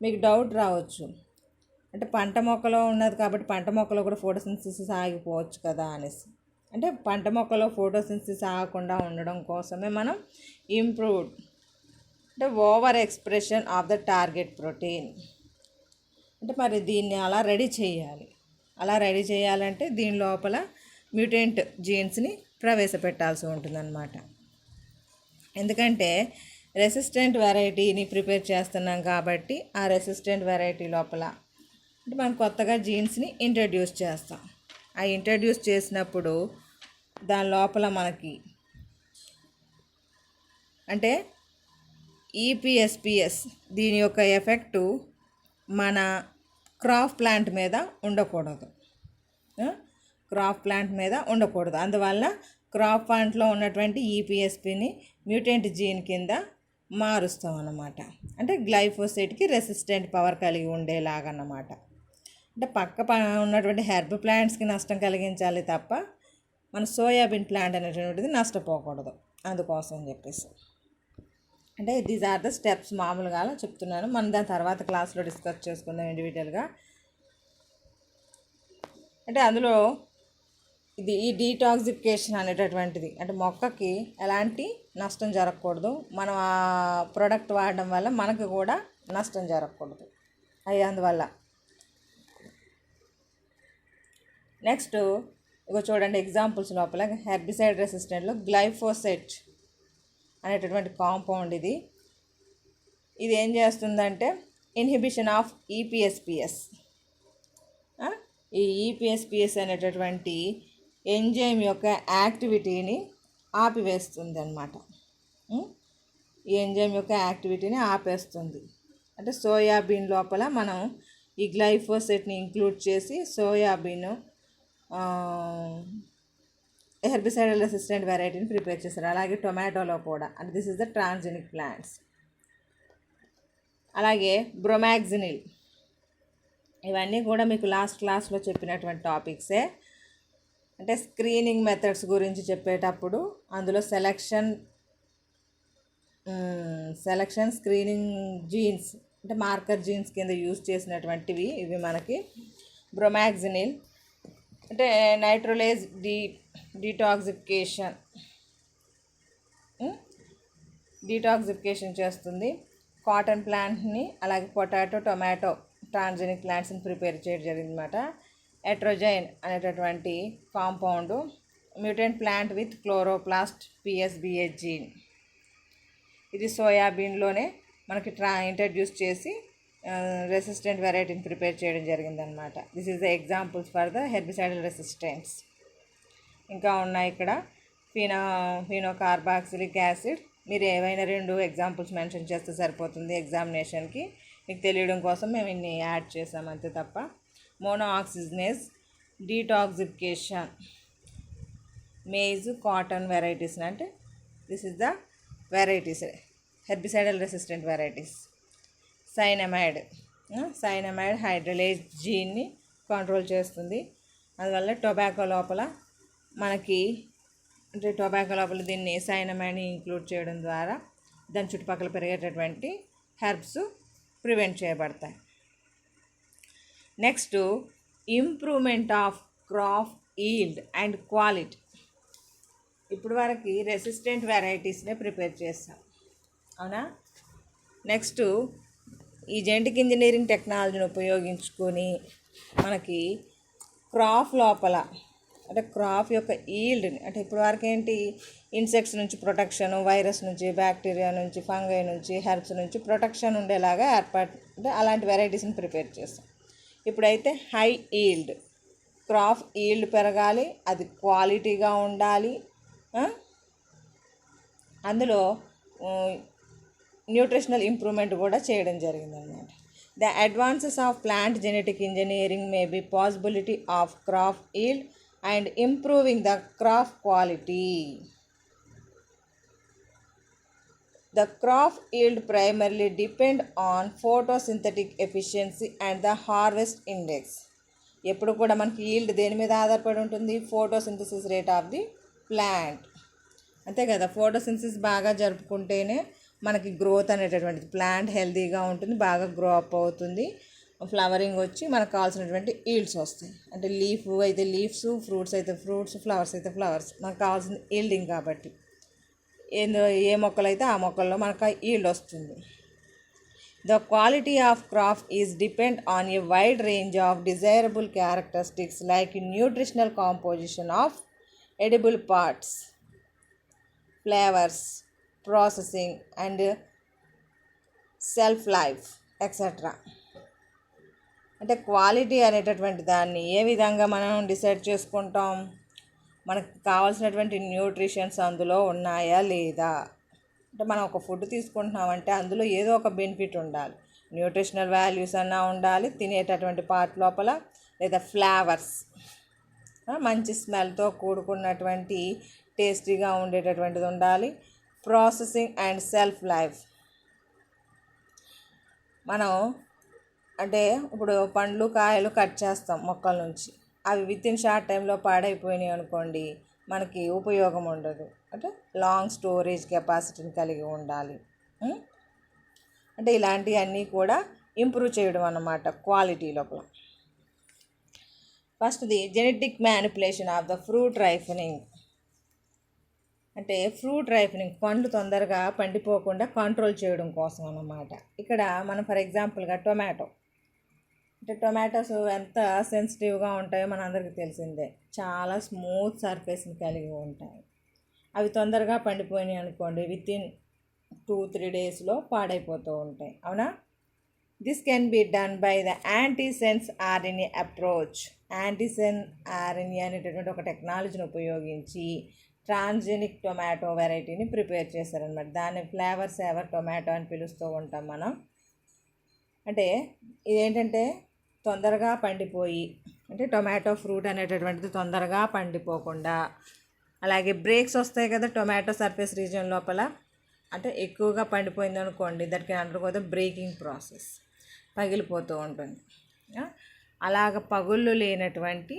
మీకు డౌట్ రావచ్చు, అంటే పంట మొక్కలో ఉన్నది కాబట్టి పంట మొక్కలో కూడా ఫోటోసింథసిస్ ఆగిపోవచ్చు కదా అనేసి. అంటే పంట మొక్కలో ఫోటోసింథసిస్ ఆగకుండా ఉండడం కోసమే మనం ఇంప్రూవ్డ్ అంటే over expression of the target protein, అంటే మరి దీన్ని అలా రెడీ చేయాలంటే దీని లోపల మ్యూటెంట్ జీన్స్ని ప్రవేశపెట్టాల్సి ఉంటుందన్నమాట. ఎందుకంటే రెసిస్టెంట్ వెరైటీని ప్రిపేర్ చేస్తున్నాం కాబట్టి ఆ రెసిస్టెంట్ వెరైటీ లోపల అంటే మనం కొత్తగా జీన్స్ని ఇంట్రడ్యూస్ చేస్తాం. ఆ ఇంట్రడ్యూస్ చేసినప్పుడు దాని లోపల మనకి అంటే ఈపీఎస్పిఎస్ దీని యొక్క ఎఫెక్టు మన క్రాప్ ప్లాంట్ మీద ఉండకూడదు. అందువల్ల క్రాప్ ప్లాంట్లో ఉన్నటువంటి ఈపీఎస్పిని మ్యూటెంట్ జీన్ కింద మారుస్తాం అన్నమాట. అంటే గ్లైఫోసేట్కి రెసిస్టెంట్ పవర్ కలిగి ఉండేలాగన్నమాట. అంటే ఉన్నటువంటి హెర్బ్ ప్లాంట్స్కి నష్టం కలిగించాలి తప్ప మన సోయాబీన్ ప్లాంట్ అనేటువంటిది నష్టపోకూడదు. అందుకోసం చెప్పేసి అంటే దీస్ ఆర్ ద స్టెప్స్ మామూలుగా అలా చెప్తున్నాను. మనం దాని తర్వాత క్లాస్లో డిస్కస్ చేసుకుందాం ఇండివిజువల్గా. అంటే అందులో ఈ డీటాక్సిఫికేషన్ అనేటటువంటిది అంటే మొక్కకి ఎలాంటి నష్టం జరగకూడదు, మనం ఆ ప్రోడక్ట్ వాడడం వల్ల మనకు కూడా నష్టం జరగకూడదు. అందువల్ల నెక్స్ట్ ఇగో చూడండి ఎగ్జాంపుల్స్ లోపల హెర్బిసైడ్ రెసిస్టెంట్లో గ్లైఫోసేట్ అనేటటువంటి కాంపౌండ్ ఇది ఏం చేస్తుందంటే ఇన్హిబిషన్ ఆఫ్ ఈపీఎస్పిఎస్, ఈ ఈపీఎస్పిఎస్ అనేటటువంటి ఎంజైమ్ యొక్క యాక్టివిటీని ఆపివేస్తుంది అన్నమాట. ఈ ఎంజైమ్ యొక్క యాక్టివిటీని ఆపేస్తుంది. అంటే సోయాబీన్ లోపల మనం ఈ గ్లైఫోసేట్ని ఇంక్లూడ్ చేసి సోయాబీన్ హెర్బిసైడల్ రెసిస్టెంట్ వెరైటీని ప్రిపేర్ చేస్తారు. అలాగే టొమాటోలో కూడా అంటే this is the transgenic plants. అలాగే బ్రోమాక్సినిల్, ఇవన్నీ కూడా మీకు లాస్ట్ క్లాస్లో చెప్పినటువంటి టాపిక్సే. అంటే స్క్రీనింగ్ మెథడ్స్ గురించి చెప్పేటప్పుడు అందులో సెలక్షన్ స్క్రీనింగ్ జీన్స్ అంటే మార్కర్ జీన్స్ కింద యూజ్ చేసినటువంటివి ఇవి మనకి. బ్రోమాక్సినిల్ అంటే నైట్రోలేజ్ డీటాక్సిఫికేషన్ చేస్తుంది కాటన్ ప్లాంట్ని, అలాగే పొటాటో టొమాటో ట్రాన్స్జెనిక్ ప్లాంట్స్ని ప్రిపేర్ చేయడం జరిగింది అనమాట. ఎట్రోజైన్ అనేటటువంటి compound mutant plant with chloroplast PSBS gene. ఇది సోయాబీన్లోనే మనకి ఇంట్రడ్యూస్ చేసి రెసిస్టెంట్ వెరైటీని ప్రిపేర్ చేయడం జరిగిందనమాట. This is the examples for the herbicidal resistance. ఇంకా ఉన్నాయి ఇక్కడ ఫినోకార్బాక్సిలిక్ యాసిడ్. మీరు ఏవైనా 2 ఎగ్జాంపుల్స్ మెన్షన్ చేస్తే సరిపోతుంది ఎగ్జామినేషన్కి. మీకు తెలియడం కోసం మేము ఇన్ని యాడ్ చేసాం అంతే తప్ప. Monooxygenase detoxification maize cotton varieties, అంటే this is the varieties herbicidal resistant varieties. Cyanamide hydratase జీన్ని కంట్రోల్ చేస్తుంది. అందువల్ల టొబాకో లోపల దీన్ని సైనమైడ్ని ఇంక్లూడ్ చేయడం ద్వారా దాని చుట్టుపక్కల పెరిగేటటువంటి హెర్బ్స్ ప్రివెంట్ చేయబడతాయి. Next, improvement of crop yield and quality. ఇప్పుడు వరకు రెసిస్టెంట్ వెరైటీస్నే ప్రిపేర్ చేస్తాం, అవునా. నెక్స్ట్, ఈ జెనెటిక్ ఇంజనీరింగ్ టెక్నాలజీని ఉపయోగించుకొని మనకి క్రాప్ లోపల అంటే క్రాప్ యొక్క ఈల్డ్ని, అంటే ఇప్పుడు వరకు ఏంటి, ఇన్సెక్ట్స్ నుంచి ప్రొటెక్షన్, వైరస్ నుంచి, బ్యాక్టీరియా నుంచి, ఫంగై నుంచి, హెర్బ్స్ నుంచి ప్రొటెక్షన్ ఉండేలాగా అంటే అలాంటి వెరైటీస్ని ప్రిపేర్ చేస్తాం. ఇప్పుడైతే హై ఈల్డ్ క్రాప్ ఈల్డ్ పెరగాలి, అది క్వాలిటీగా ఉండాలి, అందులో న్యూట్రిషనల్ ఇంప్రూవ్మెంట్ కూడా చేయడం జరిగిందన్నమాట. The advances of plant genetic engineering may be possibility of crop yield and improving the crop quality. The crop yield primarily depend on photosynthetic efficiency and the harvest index. ఎప్పుడు కూడా మనకి ఈల్డ్ దేని మీద ఆధారపడి ఉంటుంది, photosynthesis rate of the plant, అంతే కదా. ఫోటోసింథసిస్ బాగా జరుపుకుంటేనే మనకి గ్రోత్ అనేటటువంటిది, ప్లాంట్ హెల్తీగా ఉంటుంది, బాగా గ్రో అప్ అవుతుంది, ఫ్లవరింగ్ వచ్చి మనకు కావాల్సినటువంటి ఈల్డ్స్ వస్తాయి. అంటే లీఫ్ అయితే లీవ్స్, ఫ్రూట్స్ అయితే ఫ్రూట్స్, ఫ్లవర్స్ అయితే ఫ్లవర్స్, మనకు కావాల్సిన ఈల్డింగ్ కాబట్టి ఏ మొక్కలైతే ఆ మొక్కల్లో మనకు ఈల్డ్ వస్తుంది. The quality of crop is depend on a wide range of desirable characteristics like nutritional composition of edible parts, flavours, processing and self life etcetera. అంటే క్వాలిటీ అనేటటువంటి దాన్ని ఏ విధంగా మనం డిసైడ్ చేసుకుంటాం, మనకు కావాల్సినటువంటి న్యూట్రిషన్స్ అందులో ఉన్నాయా లేదా. అంటే మనం ఒక ఫుడ్ తీసుకుంటున్నామంటే అందులో ఏదో ఒక బెనిఫిట్ ఉండాలి, న్యూట్రిషనల్ వాల్యూస్ అన్నా ఉండాలి, తినేటటువంటి పార్ట్ లోపల, లేదా ఫ్లేవర్స్, మంచి స్మెల్తో కూడుకున్నటువంటి టేస్టీగా ఉండేటటువంటిది ఉండాలి, ప్రాసెసింగ్ అండ్ సెల్ఫ్ లైఫ్. మనం అంటే ఇప్పుడు పండ్లు కాయలు కట్ చేస్తాం మొక్కల నుంచి, అవి వితిన్ షార్ట్ టైంలో పాడైపోయినాయి అనుకోండి, మనకి ఉపయోగం ఉండదు. అంటే లాంగ్ స్టోరేజ్ కెపాసిటీని కలిగి ఉండాలి. అంటే ఇలాంటివన్నీ కూడా ఇంప్రూవ్ చేయడం అన్నమాట క్వాలిటీ లోపల. ఫస్ట్ది genetic manipulation of the fruit ripening. అంటే ఫ్రూట్ రైపనింగ్, పండ్లు తొందరగా పండిపోకుండా కంట్రోల్ చేయడం కోసం అన్నమాట. ఇక్కడ మనం ఫర్ ఎగ్జాంపుల్గా అంటే టొమాటోస్ ఎంత సెన్సిటివ్గా ఉంటాయో మనందరికీ తెలిసిందే, చాలా స్మూత్ సర్ఫేస్ని కలిగి ఉంటాయి. అవి తొందరగా పండిపోయినాయి అనుకోండి, వితిన్ 2-3 డేస్లో పాడైపోతూ ఉంటాయి, అవునా. This can be done by the antisense RNA approach. Antisense RNA అనేటటువంటి ఒక టెక్నాలజీని ఉపయోగించి ట్రాన్స్జెనిక్ టొమాటో వెరైటీని ప్రిపేర్ చేశారనమాట. దాన్ని ఫ్లేవర్ సేవర్ టొమాటో అని పిలుస్తూ ఉంటాం మనం. అంటే ఇదేంటంటే తొందరగా పండిపోయి, అంటే టొమాటో ఫ్రూట్ అనేటటువంటిది తొందరగా పండిపోకుండా, అలాగే బ్రేక్స్ వస్తాయి కదా టొమాటో సర్ఫేస్ రీజియన్ లోపల, అంటే ఎక్కువగా పండిపోయింది అనుకోండి, that can undergo the breaking process, పగిలిపోతూ ఉంటుంది. అలాగ పగుళ్ళు లేనటువంటి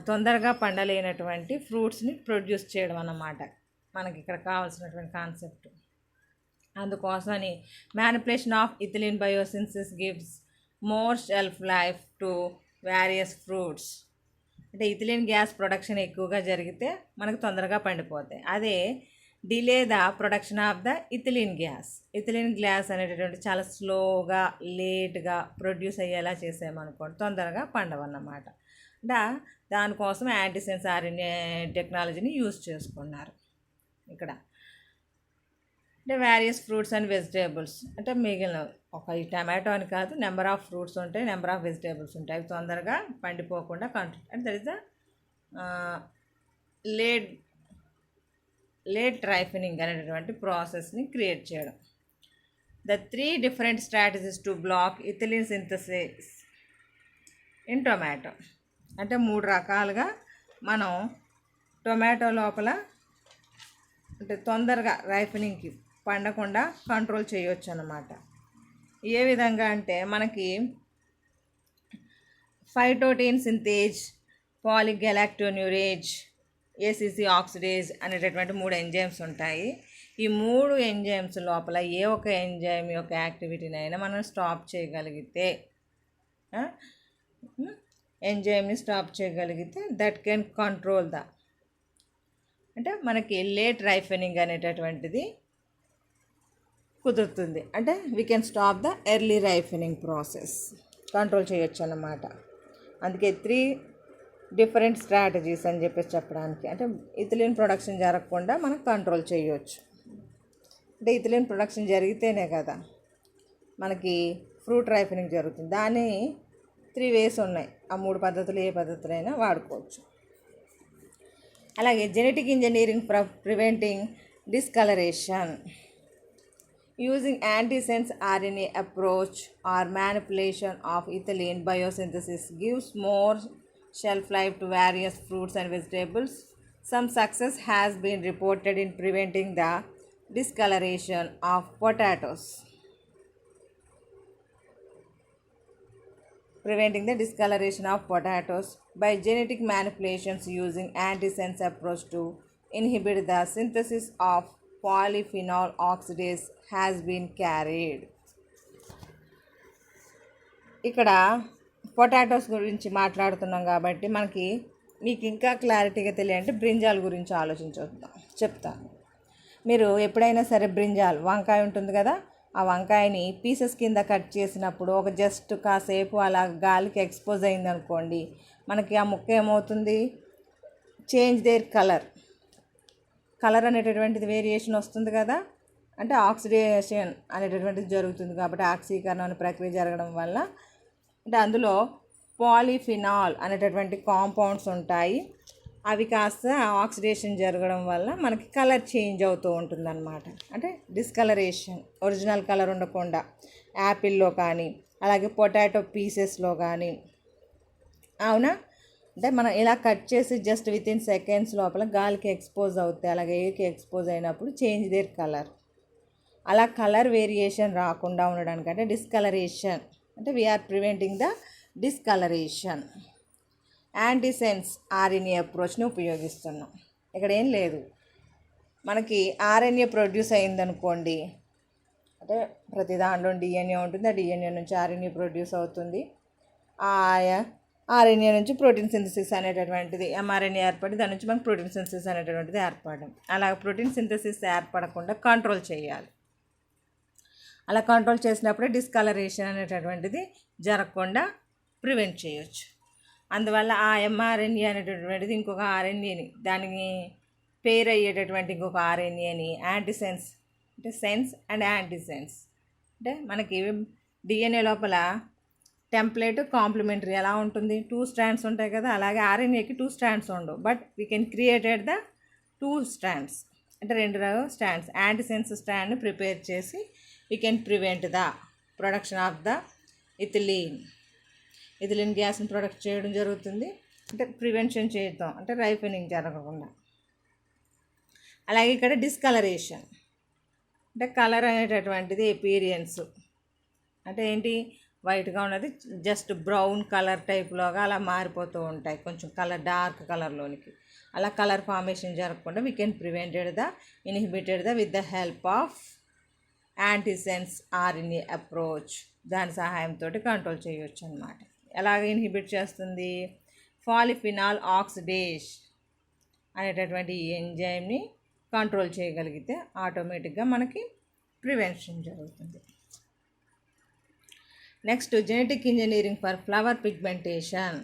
తొందరగా పండలేనటువంటి ఫ్రూట్స్ని ప్రొడ్యూస్ చేయడం అన్నమాట మనకి ఇక్కడ కావాల్సినటువంటి కాన్సెప్ట్. అందుకోసమని manipulation of ethylene biosynthesis gives more shelf life to various fruits. అంటే ఇథిలిన్ గ్యాస్ ప్రొడక్షన్ ఎక్కువగా జరిగితే మనకు తొందరగా పండిపోతాయి. అదే delay the production of the ethylene gas. Ethylene gas అనేటటువంటి చాలా స్లోగా లేట్గా ప్రొడ్యూస్ అయ్యేలా చేసామనుకోండి తొందరగా పండవన్నమాట. దానికోసం యాంటీసెన్స్ ఆర్ఎన్ఏ టెక్నాలజీని యూజ్ చేసుకున్నారు ఇక్కడ. అంటే వేరియస్ ఫ్రూట్స్ అండ్ వెజిటేబుల్స్, అంటే మిగిలిన ఒక ఈ టమాటో అని కాదు, నెంబర్ ఆఫ్ ఫ్రూట్స్ ఉంటాయి, నెంబర్ ఆఫ్ వెజిటేబుల్స్ ఉంటాయి. అవి తొందరగా పండిపోకుండా control. And that is the late ripening అనేటటువంటి ప్రాసెస్ని క్రియేట్ చేయడం. The 3 different strategies to block ethylene synthesis in tomato. అంటే 3 రకాలుగా మనం టొమాటో లోపల అంటే తొందరగా రైఫనింగ్కి పండకుండా కంట్రోల్ చేయొచ్చు అన్నమాట. ఏ విధంగా అంటే మనకి ఫైటోటిన్ సింథేజ్, పాలిగలాక్టోన్యూరేజ్, ఏసీసీ ఆక్సిడేజ్ అనేటటువంటి 3 ఎంజైమ్స్ ఉంటాయి. ఈ 3 ఎంజైమ్స్ లోపల ఏ ఒక ఎంజైమ్ యొక్క యాక్టివిటీని అయినా మనం స్టాప్ చేయగలిగితే, ఎంజైమ్ని స్టాప్ చేయగలిగితే దట్ కెన్ కంట్రోల్ ద, అంటే మనకి లేట్ రైఫనింగ్ అనేటటువంటిది కుదురుతుంది. అంటే we can stop the early ripening process, control చేయొచ్చు అన్నమాట. అందుకే 3 different స్ట్రాటజీస్ అని చెప్పడానికి, అంటే ఇథిలిన్ ప్రొడక్షన్ జరగకుండా మనం కంట్రోల్ చేయొచ్చు. అంటే ఇథిలిన్ ప్రొడక్షన్ జరిగితేనే కదా మనకి ఫ్రూట్ రైఫనింగ్ జరుగుతుంది. దాని 3 ways ఉన్నాయి. ఆ 3 పద్ధతులు ఏ పద్ధతులైనా వాడుకోవచ్చు. అలాగే genetic engineering preventing discoloration using antisense RNA approach or manipulation of ethylene biosynthesis gives more shelf life to various fruits and vegetables. Some success has been reported in preventing the discoloration of potatoes. Preventing the discoloration of potatoes by genetic manipulations using antisense approach to inhibit the synthesis of polyphenol oxidase has been carried. ఇక్కడ పొటాటోస్ గురించి మాట్లాడుతున్నాం కాబట్టి మీకు ఇంకా క్లారిటీగా తెలియాలంటే బ్రింజాల్ గురించి చెప్తాను. మీరు ఎప్పుడైనా సరే బ్రింజాల్ వంకాయ ఉంటుంది కదా, ఆ వంకాయని పీసెస్ కింద కట్ చేసినప్పుడు ఒక జస్ట్ కాసేపు అలా గాలికి ఎక్స్పోజ్ అయిందనుకోండి, మనకి ఆ ముక్క ఏమవుతుంది, చేంజ్ దేర్ కలర్ అనేటటువంటిది వేరియేషన్ వస్తుంది కదా. అంటే ఆక్సిడేషన్ అనేటటువంటిది జరుగుతుంది కాబట్టి ఆక్సీకరణం అనే ప్రక్రియ జరగడం వల్ల, అంటే అందులో పాలిఫినాల్ అనేటటువంటి కాంపౌండ్స్ ఉంటాయి. అవి కాస్త ఆక్సిడేషన్ జరగడం వల్ల మనకి కలర్ చేంజ్ అవుతూ ఉంటుందన్నమాట. అంటే డిస్కలరేషన్, ఒరిజినల్ కలర్ ఉండకుండా యాపిల్లో కానీ అలాగే పొటాటో పీసెస్లో కానీ, అవునా. అంటే మనం ఇలా కట్ చేసి జస్ట్ వితిన్ సెకండ్స్ లోపల గాలికి ఎక్స్పోజ్ అవుతాయి. అలాగే ఎయిర్కి ఎక్స్పోజ్ అయినప్పుడు చేంజ్ దేర్ కలర్. అలా కలర్ వేరియేషన్ రాకుండా ఉండడానికి అంటే డిస్కలరేషన్, అంటే we are preventing the discoloration. Antisense RNA అప్రోచ్ని ఉపయోగిస్తున్నాం. ఇక్కడ ఏం లేదు, మనకి ఆర్ఎన్ఏ ప్రొడ్యూస్ అయిందనుకోండి, అంటే ప్రతి దాంట్లో డిఎన్ఏ ఉంటుంది. ఆ డిఎన్ఏ నుంచి ఆర్ఎన్ఏ ప్రొడ్యూస్ అవుతుంది. ఆ ఆర్ఎన్ఏ నుంచి ప్రోటీన్ సింథసిస్ అనేటటువంటిది, ఎంఆర్ఎన్ఏ ఏర్పడి దాని నుంచి మనకు ప్రోటీన్ సింథసిస్ అనేటటువంటిది ఏర్పడడం. అలా ప్రోటీన్ సింథసిస్ ఏర్పడకుండా కంట్రోల్ చేయాలి. అలా కంట్రోల్ చేసినప్పుడే డిస్కలరేషన్ అనేటటువంటిది జరగకుండా ప్రివెంట్ చేయొచ్చు. అందువల్ల ఆ ఎంఆర్ఎన్ఏ అనేటటువంటిది ఇంకొక ఆర్ఎన్ఏని, దానికి పేరు అయ్యేటటువంటి ఇంకొక ఆర్ఎన్ఏని యాంటీసెన్స్, అంటే సెన్స్ అండ్ యాంటీసెన్స్, అంటే మనకి డిఎన్ఏ లోపల టెంప్లేట్ కాంప్లిమెంటరీ ఎలా ఉంటుంది, 2 strands ఉంటాయి కదా. అలాగే ఆర్ఎన్ఏకి 2 strands ఉండవు, but we can created the 2 strands, అంటే 2 strands యాంటీసెన్స్ స్ట్రాండ్ని ప్రిపేర్ చేసి we can prevent the production of the ethylene గ్యాస్ని ప్రొడక్ట్ చేయడం జరుగుతుంది. అంటే ప్రివెన్షన్ చేద్దాం, అంటే రైఫనింగ్ జరగకుండా. అలాగే ఇక్కడ డిస్కలరేషన్, అంటే కలర్ అనేటటువంటిది ఎపీరియన్స్, అంటే ఏంటి, వైట్గా ఉన్నది జస్ట్ బ్రౌన్ కలర్ టైప్లోగా అలా మారిపోతూ ఉంటాయి, కొంచెం కలర్ డార్క్ కలర్లోనికి. అలా కలర్ ఫార్మేషన్ జరగకుండా we can inhibited the with the help of antisense RNA approach. దాని సహాయంతో కంట్రోల్ చేయొచ్చు అన్నమాట. ఎలాగ ఇన్హిబిట్ చేస్తుంది, పాలిఫినాల్ ఆక్సిడేజ్ అనేటటువంటి ఈ ఎంజైమ్ని కంట్రోల్ చేయగలిగితే ఆటోమేటిక్గా మనకి ప్రివెన్షన్ జరుగుతుంది. Next genetic engineering for flower pigmentation.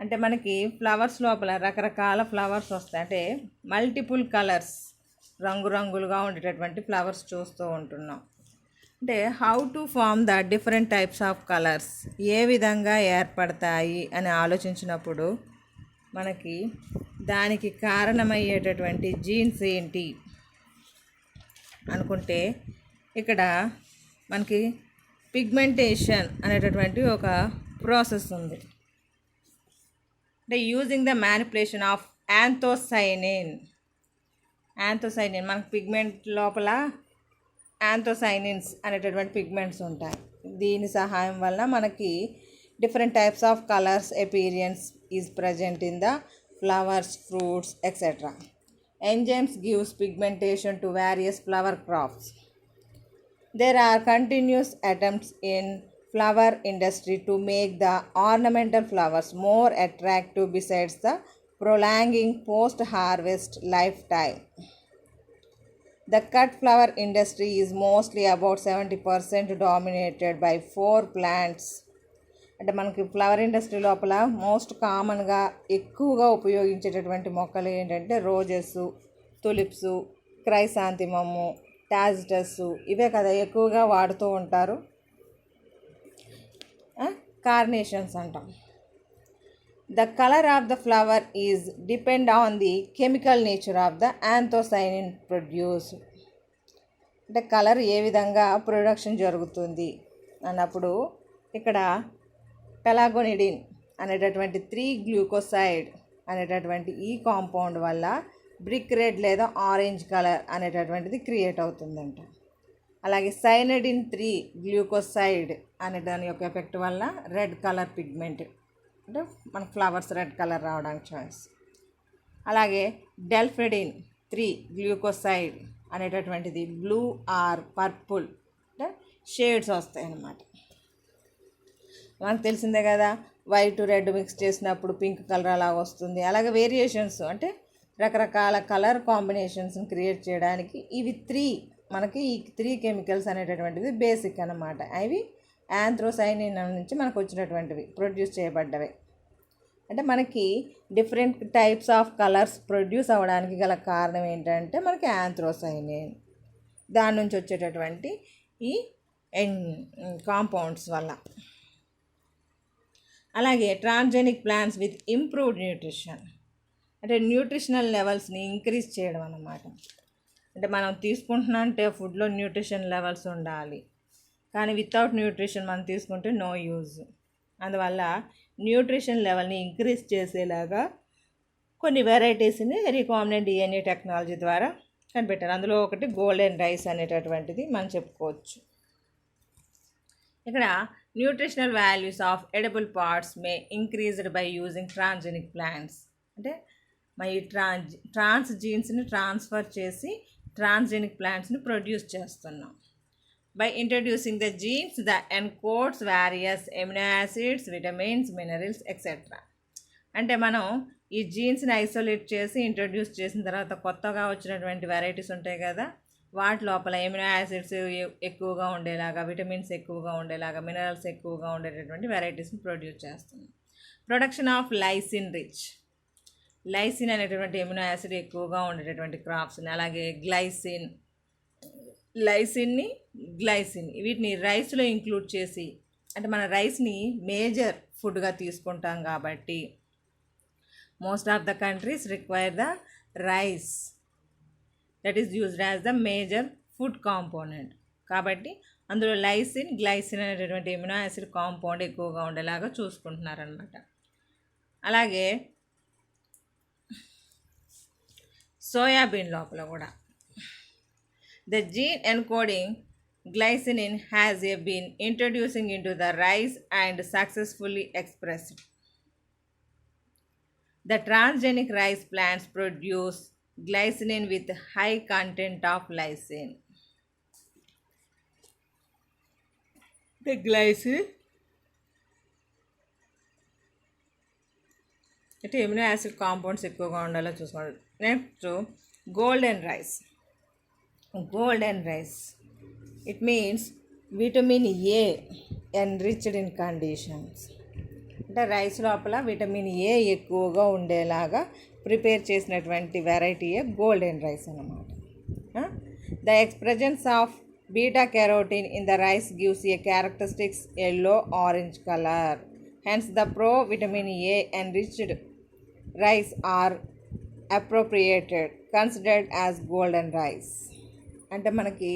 అంటే మనకి ఫ్లవర్స్ లోపల రకరకాల ఫ్లవర్స్ వస్తాయి, అంటే మల్టిపుల్ కలర్స్, రంగురంగులుగా ఉండేటటువంటి ఫ్లవర్స్ చూస్తూ ఉంటున్నాం. అంటే how to form the different types of colours, ఏ విధంగా ఏర్పడతాయి అని ఆలోచించినప్పుడు మనకి దానికి కారణమయ్యేటటువంటి జీన్స్ ఏంటి అనుకుంటే ఇక్కడ మనకి పిగ్మెంటేషన్ అనేటటువంటి ఒక ప్రాసెస్ ఉంది. అంటే using the manipulation of anthocyanin మనకి పిగ్మెంట్ లోపల యాంథోసైనిన్స్ అనేటటువంటి పిగ్మెంట్స్ ఉంటాయి. దీని సహాయం వల్ల మనకి different types of colours appearance is present in the flowers, fruits etcetera. Enzymes gives pigmentation to various flower crops. There are continuous attempts in flower industry to make the ornamental flowers more attractive besides the prolonging post-harvest lifetime. The cut flower industry is mostly about 70% dominated by 4 plants. అంటే మనకి ఫ్లవర్ ఇండస్ట్రీ లోపల మోస్ట్ కామన్గా ఎక్కువగా ఉపయోగించేటటువంటి మొక్కలు ఏంటంటే రోజెస్, తులిప్స్, క్రైసాంతిమము, టాజిటస్, ఇవే కదా ఎక్కువగా వాడుతూ ఉంటారు. కార్నేషన్స్ అంటాం. The colour of the flower is depend on the chemical nature of the anthocyanin produce. అంటే కలర్ ఏ విధంగా ప్రొడక్షన్ జరుగుతుంది అన్నప్పుడు ఇక్కడ పెలాగోనిడిన్ అనేటటువంటి 3-గ్లూకోసైడ్ అనేటటువంటి ఈ కాంపౌండ్ వల్ల బ్రిక్ రెడ్ లేదా ఆరెంజ్ కలర్ అనేటటువంటిది క్రియేట్ అవుతుందంట. అలాగే సైనడిన్ 3-గ్లూకోసైడ్ అనే దాని యొక్క ఎఫెక్ట్ వల్ల రెడ్ కలర్ పిగ్మెంట్, అంటే మన ఫ్లవర్స్ రెడ్ కలర్ రావడానికి ఛాన్స్. అలాగే డెల్ఫ్రెడిన్ 3-గ్లూకోసైడ్ అనేటటువంటిది బ్లూ ఆర్ పర్పుల్ అంటే షేడ్స్ వస్తాయి అన్నమాట. మనకు తెలిసిందే కదా, వైట్ రెడ్ మిక్స్ చేసినప్పుడు పింక్ కలర్ అలా వస్తుంది. అలాగే వేరియేషన్స్ అంటే రకరకాల కలర్ కాంబినేషన్స్ని క్రియేట్ చేయడానికి మనకి ఈ 3 కెమికల్స్ అనేటటువంటిది బేసిక్ అన్నమాట. అవి యాంథ్రోసైనిన్ నుంచి మనకు వచ్చినటువంటివి, ప్రొడ్యూస్ చేయబడ్డవి. అంటే మనకి different types of colours produce అవ్వడానికి గల కారణం ఏంటంటే మనకి యాంథ్రోసైనిన్, దాని నుంచి వచ్చేటటువంటి ఈ కాంపౌండ్స్ వల్ల. అలాగే transgenic plants with improved nutrition, అంటే న్యూట్రిషనల్ లెవెల్స్ని ఇంక్రీజ్ చేయడం అన్నమాట. అంటే మనం తీసుకుంటున్నాం అంటే ఫుడ్లో న్యూట్రిషన్ లెవెల్స్ ఉండాలి, కానీ వితౌట్ న్యూట్రిషన్ మనం తీసుకుంటే నో యూజ్. అందువల్ల న్యూట్రిషన్ లెవెల్ని ఇంక్రీజ్ చేసేలాగా కొన్ని వెరైటీస్ని రీకాంబినెంట్ DNA టెక్నాలజీ ద్వారా కనిపెట్టారు. అందులో ఒకటి గోల్డెన్ రైస్ అనేటటువంటిది మనం చెప్పుకోవచ్చు. ఇక్కడ nutritional values of edible parts May increased by using transgenic plants. అంటే ఈ ట్రాన్స్ జీన్స్ని ట్రాన్స్ఫర్ చేసి ట్రాన్స్జెనిక్ ప్లాంట్స్ని ప్రొడ్యూస్ చేస్తున్నాం. By introducing the jeans the encodes various amino acids, vitamins, minerals etcetera. అంటే మనం ఈ జీన్స్ని ఐసోలేట్ చేసి ఇంట్రడ్యూస్ చేసిన తర్వాత కొత్తగా వచ్చినటువంటి వెరైటీస్ ఉంటాయి కదా, వాటి లోపల ఎమినో యాసిడ్స్ ఎక్కువగా ఉండేలాగా, విటమిన్స్ ఎక్కువగా ఉండేలాగా, మినరల్స్ ఎక్కువగా ఉండేటటువంటి వెరైటీస్ని ప్రొడ్యూస్ చేస్తున్నాం. ప్రొడక్షన్ ఆఫ్ లైసిన్ అనేటటువంటి ఎమినో యాసిడ్ ఎక్కువగా ఉండేటటువంటి క్రాప్స్ని, అలాగే గ్లైసిన్ వీటిని రైస్లో ఇంక్లూడ్ చేసి, అంటే మన రైస్ని మేజర్ ఫుడ్గా తీసుకుంటాం కాబట్టి most of the countries require the rice that is used as the major food component. కాబట్టి అందులో గ్లైసిన్ అనేటటువంటి ఎమినో యాసిడ్ కాంపౌండ్ ఎక్కువగా ఉండేలాగా చూసుకుంటున్నారనమాట. అలాగే సోయాబీన్ లోపల కూడా the gene encoding glycine has been introducing in to the rice and successfully expressed. The transgenic rice plants produce glycine with high content of lysine. The glycine అంటే ఎమినో యాసిడ్ కాంపౌండ్స్ ఎక్కువగా ఉండాలో చూసుకోండి. Next, golden rice. Golden rice. It means vitamin A enriched in conditions. అంటే రైస్ లోపల విటమిన్ ఏ ఎక్కువగా ఉండేలాగా ప్రిపేర్ చేసినటువంటి వెరైటీయే గోల్డెన్ రైస్ అన్నమాట. The expression of beta carotene in the rice gives a characteristics yellow orange colour. Hence the pro vitamin A enriched rice are appropriated considered as golden rice. అంటే మనకి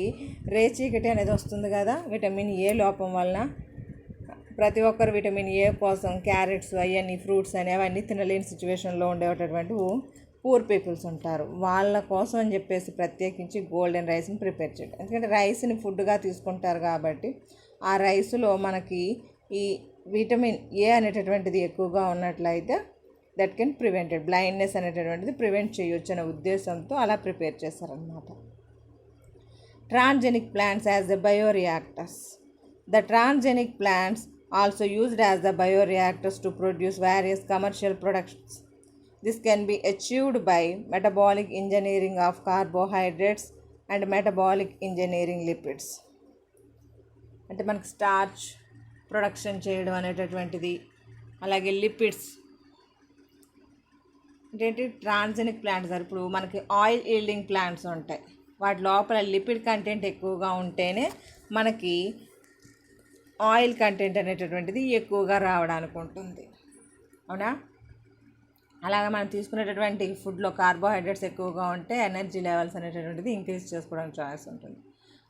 రేచీకటి అనేది వస్తుంది కదా విటమిన్ ఏ లోపం వలన. ప్రతి ఒక్కరు విటమిన్ ఏ కోసం క్యారెట్స్ అవన్నీ ఫ్రూట్స్ అని అవన్నీ తినలేని సిచ్యువేషన్లో ఉండేటటువంటి పూర్ పీపుల్స్ ఉంటారు. వాళ్ళ కోసం అని చెప్పేసి ప్రత్యేకించి గోల్డెన్ రైస్ని ప్రిపేర్ చేయడం. ఎందుకంటే రైస్ని ఫుడ్గా తీసుకుంటారు కాబట్టి ఆ రైస్లో మనకి ఈ విటమిన్ ఏ అనేటటువంటిది ఎక్కువగా ఉన్నట్లయితే దట్ కెన్ ప్రివెంటెడ్ బ్లైండ్నెస్ అనేటటువంటిది ప్రివెంట్ చేయొచ్చు అనే ఉద్దేశంతో అలా ప్రిపేర్ చేస్తారనమాట. Transgenic plants as the bioreactors. The transgenic plants also used as the bioreactors to produce various commercial products. This can be achieved by metabolic engineering of carbohydrates and metabolic engineering lipids. అంటే మనకి స్టార్చ్ ప్రొడక్షన్ చేయడం అనేటటువంటిది, అలాగే లిపిడ్స్. ఏంటంటే ట్రాన్స్జెనిక్ ప్లాంట్స్ ఇప్పుడు మనకి ఆయిల్ ఈల్డింగ్ ప్లాంట్స్ ఉంటాయి, వాటి లోపల లిపిడ్ కంటెంట్ ఎక్కువగా ఉంటేనే మనకి ఆయిల్ కంటెంట్ అనేటటువంటిది ఎక్కువగా రావడానికి ఉంటుంది, అవునా? అలాగే మనం తీసుకునేటటువంటి ఫుడ్లో కార్బోహైడ్రేట్స్ ఎక్కువగా ఉంటే ఎనర్జీ లెవెల్స్ అనేటటువంటిది ఇంక్రీజ్ చేసుకోవడానికి ఛాన్స్ ఉంటుంది.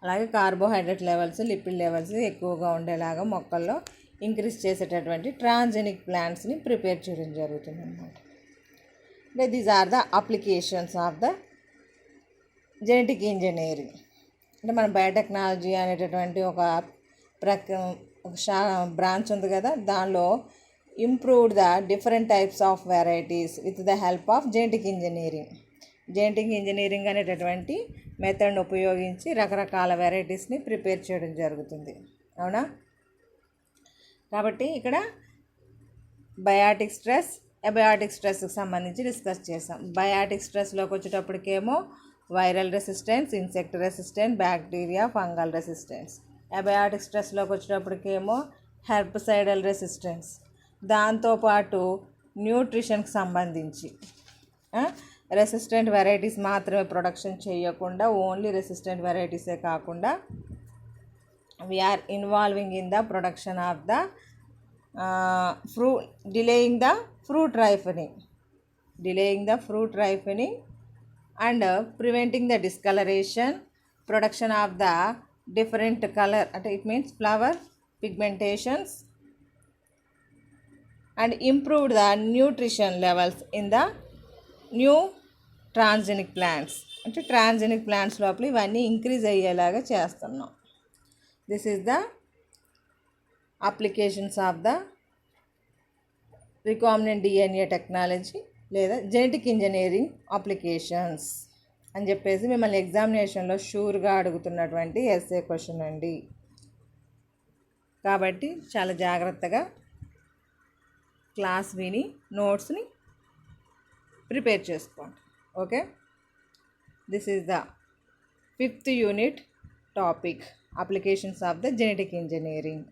అలాగే కార్బోహైడ్రేట్ లెవెల్స్, లిపిడ్ లెవెల్స్ ఎక్కువగా ఉండేలాగా మొక్కల్లో ఇంక్రీజ్ చేసేటటువంటి ట్రాన్స్జెనిక్ ప్లాంట్స్ని ప్రిపేర్ చేయడం జరుగుతుంది అన్నమాట. అంటే these are the applications of the genetic engineering. అంటే మన బయోటెక్నాలజీ అనేటటువంటి ఒక బ్రాంచ్ ఉంది కదా, దానిలో improved the different types of varieties with the help of genetic engineering. Genetic engineering అనేటటువంటి మెథడ్ని ఉపయోగించి రకరకాల వెరైటీస్ని ప్రిపేర్ చేయడం జరుగుతుంది, అవునా? కాబట్టి ఇక్కడ బయాటిక్ స్ట్రెస్, అబయాటిక్ స్ట్రెస్కి సంబంధించి డిస్కస్ చేసాం. బయాటిక్ స్ట్రెస్లోకి వచ్చేటప్పటికేమో viral resistance, insect resistance, bacteria, fungal resistance. Abiotic స్ట్రెస్లోకి వచ్చేటప్పటికేమో హెర్బసైడల్ రెసిస్టెన్స్. దాంతోపాటు న్యూట్రిషన్కి సంబంధించి రెసిస్టెంట్ వెరైటీస్ మాత్రమే ప్రొడక్షన్ చేయకుండా ఓన్లీ రెసిస్టెంట్ వెరైటీసే కాకుండా we're involving in the production of the delaying the fruit ripening and preventing the discoloration, production of the different color, it means flower pigmentations, and improve the nutrition levels in the new transgenic plants. అంటే ట్రాన్స్జెనిక్ ప్లాంట్స్ లోపల ఇవన్నీ ఇంక్రీజ్ అయ్యేలాగా చేస్తున్నాం. This is the applications of the recombinant DNA technology లేదా జెనెటిక్ ఇంజనీరింగ్ అప్లికేషన్స్ అని చెప్పేసి మిమ్మల్ని ఎగ్జామినేషన్లో షూర్గా అడుగుతున్నటువంటి ఎస్ఏ క్వశ్చన్ అండి. కాబట్టి చాలా జాగ్రత్తగా క్లాస్ విని నోట్స్ని ప్రిపేర్ చేసుకోండి. Okay, this is the 5th unit topic applications of the genetic engineering.